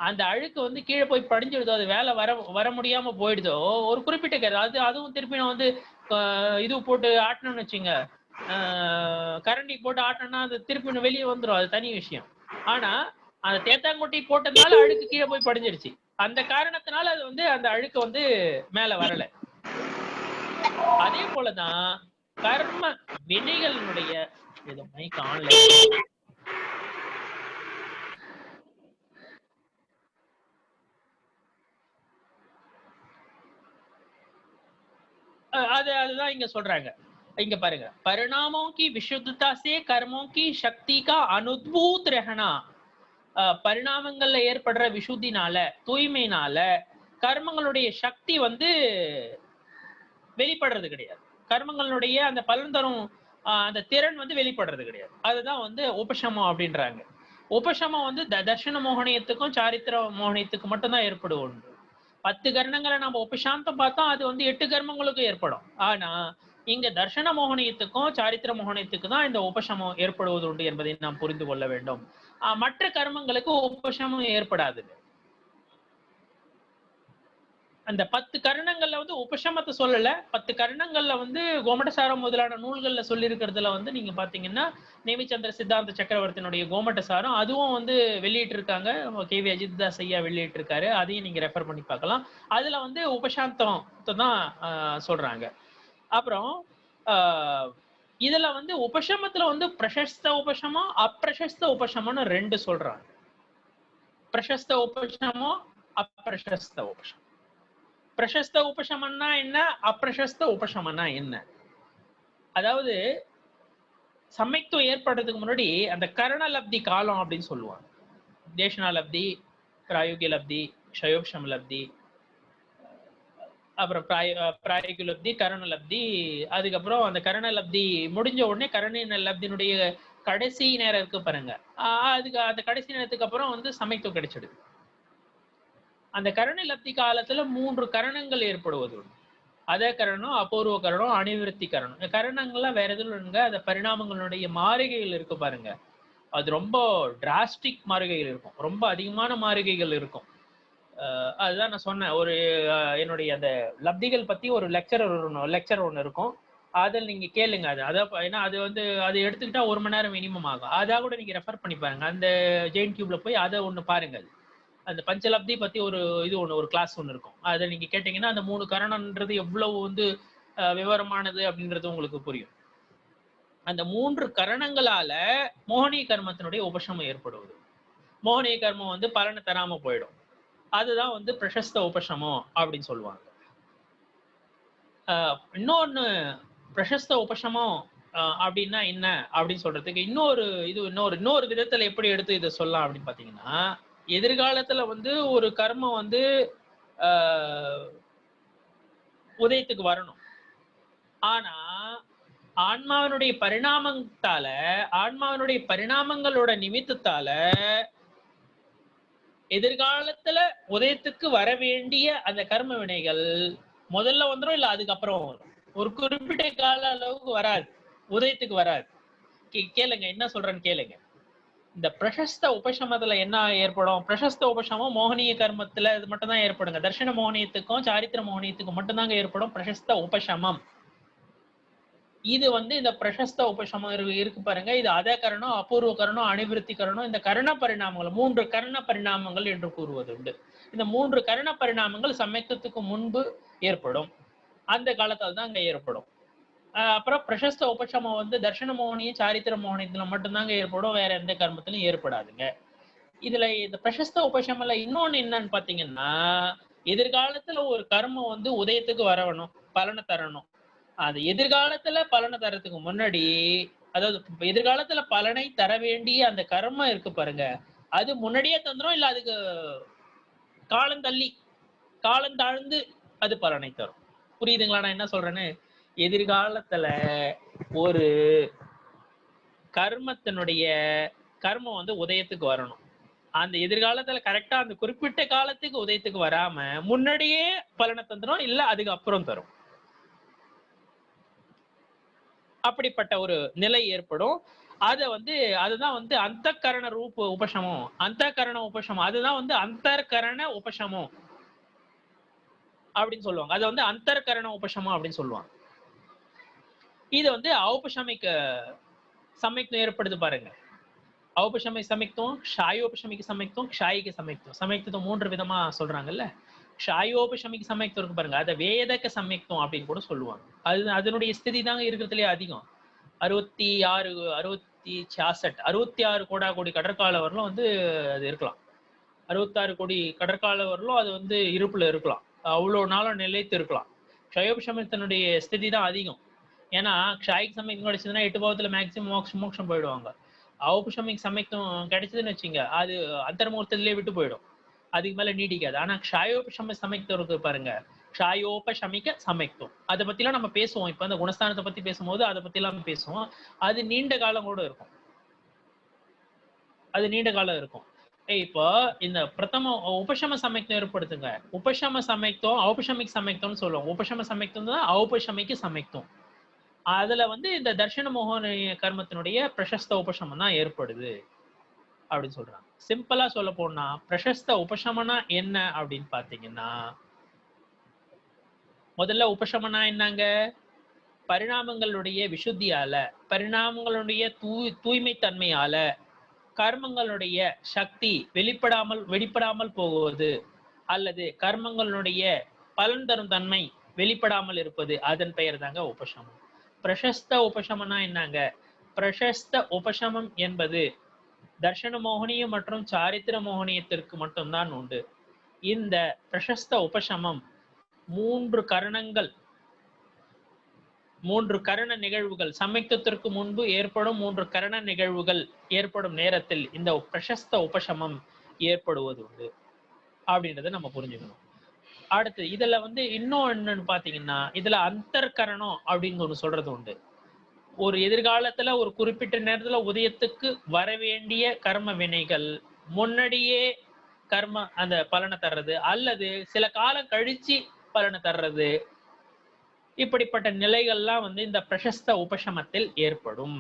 Speaker 1: அந்த அழுக்கு வந்து கீழே போய் படிஞ்சிடுதோ, அது வேலை வர முடியாம போயிடுதோ ஒரு குறிப்பிட்ட கரு, அதுவும் திருப்பி நான் வந்து இது போட்டு ஆட்டணும்னு வச்சுங்க, கரண்டி போட்டு ஆட்டணும்னா அது திருப்பி வெளியே வந்துடும், அது தனி விஷயம். ஆனா அந்த தேத்தாங்கொட்டை போட்டதுனால அழுக்கு கீழே போய் படிஞ்சிருச்சு, அந்த காரணத்தினால அது வந்து அந்த அழுக்கு வந்து மேல வரல. அதே போலதான் கர்ம வினைகளினுடைய ஏதோ மைக் ஆன்ல அதுதான் இங்க சொல்றாங்க. இங்க பாருங்க, परिणामों की विशुद्धता से कर्मों की शक्ति का अनुभूत रहना, பரிணாமங்கள்ல ஏற்படுற விசுத்தினால தூய்மையினால கர்மங்களுடைய சக்தி வந்து வெளிப்படுறது கிடையாது, கர்மங்களுடைய அந்த பலன் தரும் அந்த திறன் வந்து வெளிப்படுறது கிடையாது. அதுதான் வந்து உபசமம் அப்படின்றாங்க. உபசமம் வந்து தர்ஷன மோகனியத்துக்கும் சாரித்திர மோகனியத்துக்கு மட்டும்தான் ஏற்படும் ஒன்று. 10 கர்ணங்களை நம்ம உபசாந்தம் பார்த்தோம், அது வந்து 8 கர்மங்களுக்கும் ஏற்படும். ஆனா இங்க தர்ஷன மோகனியத்துக்கும் சாரித்திர மோகனியத்துக்கு தான் இந்த உபசமம் ஏற்படுவது உண்டு என்பதை நாம் புரிந்து கொள்ள வேண்டும். மற்ற கர்மங்களுக்கு உபசமம் ஏற்படாது. அந்த 10 கரணங்கள்ல வந்து உபசமத்தை சொல்லல. 10 கரணங்கள்ல வந்து கோமடசாரம் முதலான நூல்கள்ல சொல்லி இருக்கிறதுல வந்து நீங்க பாத்தீங்கன்னா நேமிச்சந்திர சித்தாந்த சக்கரவர்த்தியினுடைய கோமடசாரம் அதுவும் வந்து வெளியிட்டு இருக்காங்க. KV அஜித் தாஸ் ஐயா வெளியிட்டு இருக்காரு. அதையும் நீங்க ரெஃபர் பண்ணி பார்க்கலாம். அதுல வந்து உபசாந்தம் தான் சொல்றாங்க. அப்புறம் இதுல வந்து உபசமத்துல வந்து பிரசஸ்த உபசமம் அப்பிரசஸ்த உபசமம்னு 2 சொல்றாங்க. பிரசஸ்த உபசமம் அப்பிரசஸ்த உபசமம். பிரசஸ்த உபசமம்னா என்ன, அப்பிரசஸ்த உபசமம்னா என்ன? அதாவது சமயத்துவம் ஏற்படுறதுக்கு முன்னாடி அந்த கரணலப்தி காலம் அப்படின்னு சொல்லுவாங்க. தேசனாலப்தி, பிராயோகிய லப்தி, க்ஷயோபசம லப்தி, அப்புறம் பிராயோகிய லப்தி, கரணலப்தி. அதுக்கப்புறம் அந்த கரணலப்தி முடிஞ்ச உடனே கரண லப்தியினுடைய கடைசி நேரம் இருக்கு பாருங்க, அதுக்கு அந்த கடைசி நேரத்துக்கு அப்புறம் வந்து சமயத்துவம் கிடைச்சிடுது. அந்த கரண லப்தி காலத்துல 3 கரணங்கள் ஏற்படுவது. அத கரணம், அபூர்வ கரணம், அணிவிருத்தி கரணம். இந்த கரணங்கள்லாம் வேற எதுவும் இல்லைங்க, அந்த பரிணாமங்களுடைய மாறுகைகள் இருக்கு பாருங்க, அது ரொம்ப டிராஸ்டிக் மாறுகைகள் இருக்கும், ரொம்ப அதிகமான மாறுகைகள் இருக்கும். அதுதான் நான் சொன்னேன், ஒரு என்னுடைய அந்த லப்திகள் பத்தி ஒரு லெக்சர் ஒன்று இருக்கும், அதில் நீங்க கேளுங்க. அதான் ஏன்னா அது வந்து அது எடுத்துக்கிட்டா 1 மணி நேரம் மினிமம் ஆகும். அதான் கூட நீங்க ரெஃபர் பண்ணி பாருங்க, அந்த ஜெயின் டியூப்ல போய் அதை ஒன்று பாருங்க. அந்த பஞ்சலப்தி பத்தி ஒரு கிளாஸ் ஒன்று இருக்கும், அதை நீங்க கேட்டீங்கன்னா அந்த 3 கரணன்றது எவ்வளவு வந்து விவரமானது அப்படின்றது உங்களுக்கு புரியும். அந்த 3 கரணங்களால மோகனீய கர்மத்தினுடைய உபசமம் ஏற்படுவது. மோகனீய கர்மம் வந்து பலனை தராம போயிடும். அதுதான் வந்து பிரசஸ்த உபசமம் அப்படின்னு சொல்லுவாங்க. இன்னொன்னு பிரசஸ்த உபசமம் அப்படின்னா என்ன அப்படின்னு சொல்றதுக்கு இன்னொரு விதத்துல எப்படி எடுத்து இதை சொல்லலாம் அப்படின்னு பாத்தீங்கன்னா, எதிர்காலத்துல வந்து ஒரு கர்மம் வந்து உதயத்துக்கு வரணும். ஆனா ஆன்மாவினுடைய பரிணாமங்களோட நிமித்தத்தால எதிர்காலத்துல உதயத்துக்கு வர வேண்டிய அந்த கர்ம வினைகள் முதல்ல வந்துடும், இல்ல அதுக்கப்புறம் வரும். ஒரு குறிப்பிட்ட கால அளவுக்கு வராது, உதயத்துக்கு வராது. கேளுங்க என்ன சொல்றேன்னு கேளுங்க. இந்த பிரசஸ்த உபசமத்துல என்ன ஏற்படும்? பிரசஸ்த உபசமம் மோகனீய கர்மத்துல இது மட்டும் தான் ஏற்படுங்க. தர்ஷன மோகனியத்துக்கும் சாரித்திர மோகனியத்துக்கும் மட்டும்தாங்க ஏற்படும் பிரசஸ்த உபசமம். இது வந்து இந்த பிரசஸ்த உபசமம் இருக்கு பாருங்க, இது அத கரணம், அபூர்வ கரணம், அணிவிருத்தி கரணம். இந்த கரண பரிணாமங்கள் 3 கரண பரிணாமங்கள் என்று கூறுவது உண்டு. இந்த 3 கரண பரிணாமங்கள் சமயத்துக்கு முன்பு ஏற்படும், அந்த காலத்தால் தான் அங்க ஏற்படும். அப்புறம் பிரசஸ்த உபசமம் வந்து தர்ஷன மோகனியும் சாரித்திர மோகனியத்துல மட்டும்தாங்க ஏற்படும், வேற எந்த கர்மத்திலும் ஏற்படாதுங்க. இதுல இந்த பிரசஸ்த உபசமல இன்னொன்னு என்னன்னு பாத்தீங்கன்னா, எதிர்காலத்துல ஒரு கர்மம் வந்து உதயத்துக்கு வரணும், பலனை தரணும். அது எதிர்காலத்துல பலனை தரத்துக்கு முன்னாடி, அதாவது எதிர்காலத்துல பலனை தர வேண்டிய அந்த கர்மம் இருக்கு பாருங்க, அது முன்னாடியே தந்துரும், இல்ல அதுக்கு காலம் தாழ்ந்து அது பலனை தரும். புரியுதுங்களா நான் என்ன சொல்றேன்னு? எதிர்காலத்துல ஒரு கர்மம் வந்து உதயத்துக்கு வரணும். அந்த எதிர்காலத்துல கரெக்டா அந்த குறிப்பிட்ட காலத்துக்கு உதயத்துக்கு வராம முன்னாடியே பலனை தந்துரும், இல்ல அதுக்கு அப்புறம் தரும். அப்படிப்பட்ட ஒரு நிலை ஏற்படும். அதுதான் வந்து அந்த கரண ரூப உபசமம், அந்த கரண உபசமம். அதுதான் வந்து அந்தர்கரண உபசமம் அப்படின்னு சொல்லுவாங்க. அது வந்து அந்தர்கரண உபசமம் அப்படின்னு சொல்லுவாங்க. இது வந்து ஔபசமிக்க சமயத்துவம் ஏற்படுது பாருங்க. ஔபசமிக சமயத்துவம், க்ஷாயோபசமிக சமயத்துவம், க்ஷாயிக சமயத்துவம். சமயத்துவம் 3 விதமா சொல்றாங்கல்ல. க்ஷாயோபசமிக சமயத்துவம் இருக்கு பாருங்க, அதை வேதக சமயத்துவம் அப்படின்னு கூட சொல்லுவாங்க. அதனுடைய ஸ்திதி தாங்க இருக்கிறதுலே அதிகம். 66 கோடி கடற்கால வரலும் வந்து அது இருக்கலாம். 66 கோடி கடற்கால வரலும் அது வந்து இருப்புல இருக்கலாம், அவ்வளவு நாளும் நிலைத்து இருக்கலாம். க்ஷயோபசமத்தினுடைய ஸ்திதி தான் அதிகம். ஏன்னா க்ஷாயிக் சமயத்துவம் கிடைச்சதுன்னா 8 பாவத்துல மேக்சிமம் மோட்சம் போயிடுவாங்க. ஔபசமிக் சமயத்துவம் கிடைச்சதுன்னு வச்சுங்க, அது அந்தர்முகத்திலே விட்டு போயிடும், அதுக்கு மேல நீடிக்காது. ஆனா க்ஷாயோபசம சமயத்துவம் இருக்கு பாருங்க, க்ஷாயோபசமிக சமயத்துவம், அதை பத்திலாம் நம்ம பேசுவோம். இப்ப அந்த குணஸ்தானத்தை பத்தி பேசும்போது அதை பத்தி எல்லாம் பேசுவோம். அது நீண்ட காலம் கூட இருக்கும், அது நீண்ட காலம் இருக்கும். இப்போ இந்த பிரதம உபசம சமயத்துவம் ஏற்படுத்துங்க. உபசம சமயத்துவம் ஔபசமிக் சமயத்துவம்னு சொல்லுவோம். உபசம சமயத்துவம் தான் ஔபசமிக சமயத்துவம். அதுல வந்து இந்த தர்ஷன மோகன கர்மத்தினுடைய பிரசஸ்த உபசமம் தான் ஏற்படுது அப்படின்னு சொல்றாங்க. சிம்பிளா சொல்ல போனா பிரசஸ்த உபசமனா என்ன அப்படின்னு பாத்தீங்கன்னா, முதல்ல உபசமனா என்னங்க, பரிணாமங்களுடைய விசுத்தியால, பரிணாமங்களுடைய தூய்மை தன்மையால கர்மங்களுடைய சக்தி வெளிப்படாமல் போகுவது, அல்லது கர்மங்களுடைய பலன் தரும் தன்மை வெளிப்படாமல் இருப்பது, அதன் பெயர் தாங்க உபசமம். பிரசஸ்த உபசமனா என்னங்க, பிரசஸ்த உபசமம் என்பது தர்ஷன மோகனியம் மற்றும் சாரித்திர மோகனியத்திற்கு மட்டும்தான் உண்டு. இந்த பிரசஸ்த உபசமம் மூன்று கரண நிகழ்வுகள், சமயத்திற்கு முன்பு ஏற்படும் 3 கரண நிகழ்வுகள் ஏற்படும் நேரத்தில் இந்த பிரசஸ்த உபசமம் ஏற்படுவது உண்டு அப்படின்றத நம்ம புரிஞ்சுக்கணும். அடுத்து இதுல இன்னும் என்னன்னு பாத்தீங்கன்னா, இதுல அந்தர்கரணம் அப்படின்னு ஒண்ணு சொல்றது உண்டு. ஒரு எதிர்காலத்துல ஒரு குறிப்பிட்ட நேரத்துல உதயத்துக்கு வர வேண்டிய கர்ம வினைகள் முன்னாடியே அந்த பலனை தர்றது, அல்லது சில காலம் கழிச்சு பலனை தர்றது, இப்படிப்பட்ட நிலைகள்லாம் இந்த பிரசஸ்த உபசமத்தில் ஏற்படும்.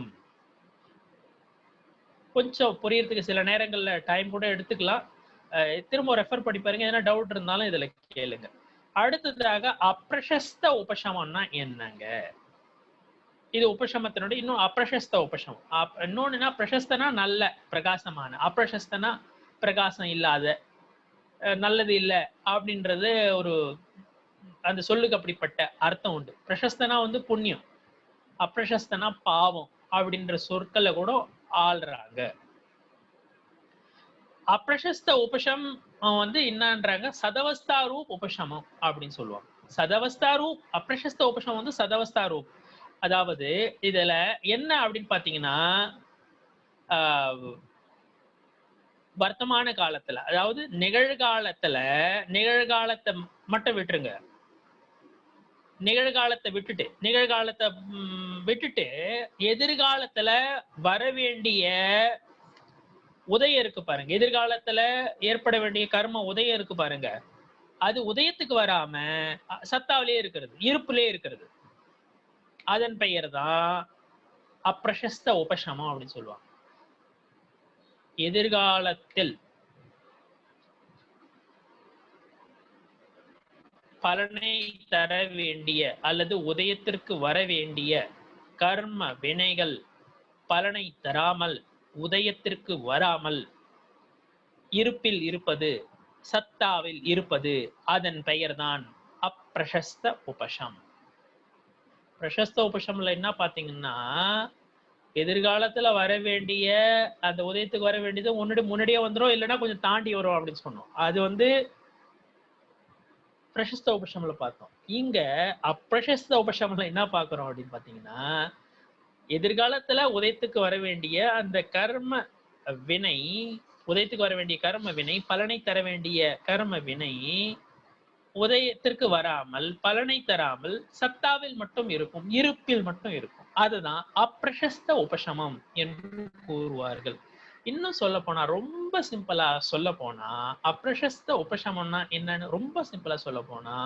Speaker 1: கொஞ்சம் புரியறதுக்கு சில நேரங்கள்ல டைம் கூட எடுத்துக்கலாம். திரும்ப ரெஃபர் பண்ணி பாருங்க, எதனா டவுட் இருந்தாலும் இதுல கேளுங்க. அடுத்ததாக அப்பிரசஸ்த உபசமம்னா என்னங்க? இது உபசமத்தினுடைய இன்னும் அப்பிரசஸ்த உபசமம். இன்னொன்னுனா பிரசஸ்தனா நல்ல பிரகாசமான, அப்பிரசஸ்தனா பிரகாசம் இல்லாத, நல்லது இல்லை அப்படின்றது ஒரு அந்த சொல்லுக்கு அப்படிப்பட்ட அர்த்தம் உண்டு. பிரசஸ்தனா புண்ணியம், அப்பிரசஸ்தனா பாவம் அப்படின்ற சொற்களை கூட ஆள்றாங்க. அப்பிரசஸ்த உபசம் என்னன்றாங்க, சதவஸ்தா ரூப் உபசமம் அப்படின்னு சொல்லுவாங்க. சதவஸ்தா ரூப் அப்பிரசஸ்த உபசம் சதவஸ்தா ரூப். அதாவது இதுல என்ன அப்படின்னு பாத்தீங்கன்னா, வர்த்தமான காலத்துல, அதாவது நிகழ்காலத்தை மட்டும் விட்டுருங்க. நிகழ்காலத்தை விட்டுட்டு எதிர்காலத்துல வர வேண்டிய உதயம் இருக்கு பாருங்க, எதிர்காலத்துல ஏற்பட வேண்டிய கர்ம உதயம் இருக்கு பாருங்க, அது உதயத்துக்கு வராம சத்தாவிலே இருக்கிறது, இருப்பிலே இருக்கிறது. அதன் பெயர் தான் அப்பிரசஸ்த உபசமம் அப்படின்னு சொல்லுவாங்க. எதிர்காலத்தில் பலனை தர வேண்டிய அல்லது உதயத்திற்கு வர வேண்டிய கர்ம வினைகள் பலனை தராமல் உதயத்திற்கு வராமல் இருப்பில் இருப்பது, சத்தாவில் இருப்பது, அதன் பெயர்தான் அப்பிரசஸ்த உபசம். பிரசஸ்த உபசம்ல என்ன பாத்தீங்கன்னா, எதிர்காலத்துல வர வேண்டிய அந்த உதயத்துக்கு வர வேண்டியது முன்னாடியே வந்துடும், இல்லைன்னா கொஞ்சம் தாண்டி வரும் அப்படின்னு சொன்னோம். அது பிரசஸ்த உபசம்ல பார்த்தோம். இங்க அப்பிரசஸ்த உபசம்ல என்ன பார்க்கிறோம் அப்படின்னு பாத்தீங்கன்னா, எதிர்காலத்துல உதயத்துக்கு வர வேண்டிய அந்த கர்ம வினை, உதயத்துக்கு வர வேண்டிய கர்ம வினை, பலனை தர வேண்டிய கர்ம வினை உதயத்திற்கு வராமல் பலனை தராமல் சத்தாவில் மட்டும் இருக்கும், இருப்பில் மட்டும் இருக்கும். அதுதான் அப்பிரசஸ்த உபசமம் என்று கூறுவார்கள். இன்னும் சொல்ல போனா, ரொம்ப சிம்பிளா சொல்ல போனா, அப்பிரசஸ்த உபசமம்னா என்னன்னு ரொம்ப சிம்பிளா சொல்ல போனா,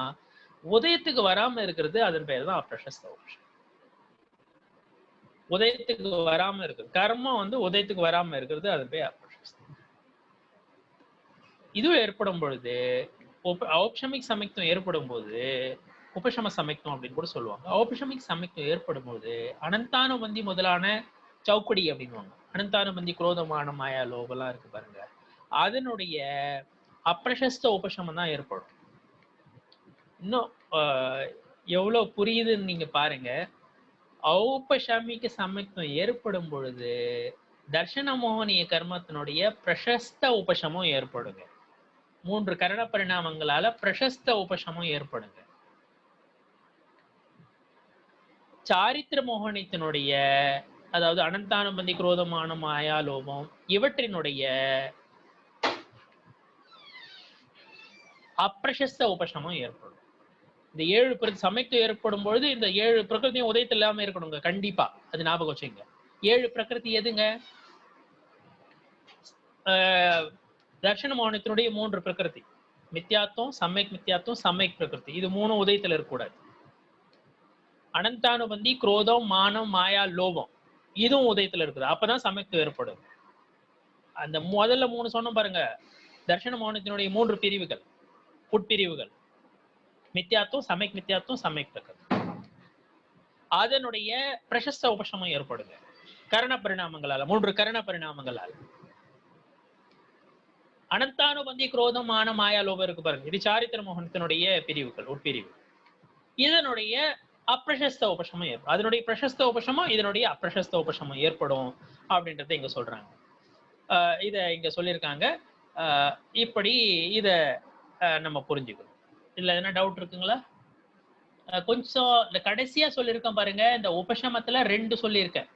Speaker 1: உதயத்துக்கு வராம இருக்கிறது, அதன் பெயர் தான் அப்பிரசஸ்த உபசமம். உதயத்துக்கு வராம இருக்கிறது, கர்மம் உதயத்துக்கு வராம இருக்கிறது, அதன் பெயர் அப்பிரசஸ்தம். இது ஏற்படும் பொழுது ஔபசமிக் சமயத்துவம் ஏற்படும் போது உபசம சமயத்துவம் அப்படின்னு கூட சொல்லுவாங்க. ஔபசமிக் சமயத்துவம் ஏற்படும் போது அனந்தானுபந்தி முதலான சௌக்கடி அப்படின்வாங்க. அனந்தானுபந்தி, குரோதமான, மாயா, லோபெல்லாம் இருக்கு பாருங்க, அதனுடைய அப்பிரசஸ்த உபசமம் தான் ஏற்படும். இன்னும் எவ்வளவு புரியுதுன்னு நீங்க பாருங்க. ஔபசமிக சமயத்துவம் ஏற்படும் பொழுது தர்ஷன மோகனிய கர்மத்தினுடைய பிரசஸ்த உபசமும் ஏற்படுங்க. 3 கரண பரிணாமங்களால பிரசஸ்த உபசமும் ஏற்படுங்க. சாரித்திர மோகனியத்தினுடைய, அதாவது அனந்தானுபந்தி, குரோதமான, மாயா, லோபம் இவற்றினுடைய அப்பிரசஸ்த உபசமும் ஏற்படும். இந்த 7 சமயத்துவம் ஏற்படும் பொழுது இந்த 7 பிரகிருதியும் உதயத்தில் இல்லாம இருக்கணுங்க, கண்டிப்பா. அது ஞாபகம் வச்சுங்க. 7 பிரகிருதி எதுங்க? தர்ஷன மோகனத்தினுடைய 3 பிரகிருதி, மித்யாத்வம், சமயக் மித்யாத்வம், சமயக் பிரகிருதி, இது 3 உதயத்தில் இருக்கக்கூடாது. அனந்தானுபந்தி, குரோதம், மானம், மாயா, லோபம் இதுவும் உதயத்தில் இருக்குது, அப்பதான் சமயத்துவம் ஏற்படும். அந்த முதல்ல 3 சொன்ன பாருங்க, தர்ஷன மோகனத்தினுடைய 3 பிரிவுகள், உட்பிரிவுகள். மித்யாத்துவம், சமயக் மித்யாத்துவம், சமயக் பிரகிருதி. அதனுடைய பிரசஸ்த உபசமம் ஏற்படுது கரண பரிணாமங்களால, 3 கரண பரிணாமங்களால். அனந்தானுபந்தி குரோதம் மான மாயா லோபம் இருக்கு பாருங்க, இது சாரித்திர மோகனத்தினுடைய பிரிவுகள், உட்பிரிவு. இதனுடைய அப்பிரசஸ்த உபசமம் ஏற்படும். அதனுடைய பிரசஸ்த உபசமம், இதனுடைய அப்பிரசஸ்த உபசமம் ஏற்படும் அப்படின்றத இங்க சொல்றாங்க. இத இங்க சொல்லியிருக்காங்க. இப்படி இத நம்ம புரிஞ்சுக்கணும். இதுல என்ன டவுட் இருக்குங்களா? கொஞ்சம் இந்த கடைசியா சொல்லியிருக்கேன் பாருங்க, இந்த உபசமத்துல 2 சொல்லியிருக்கேன்.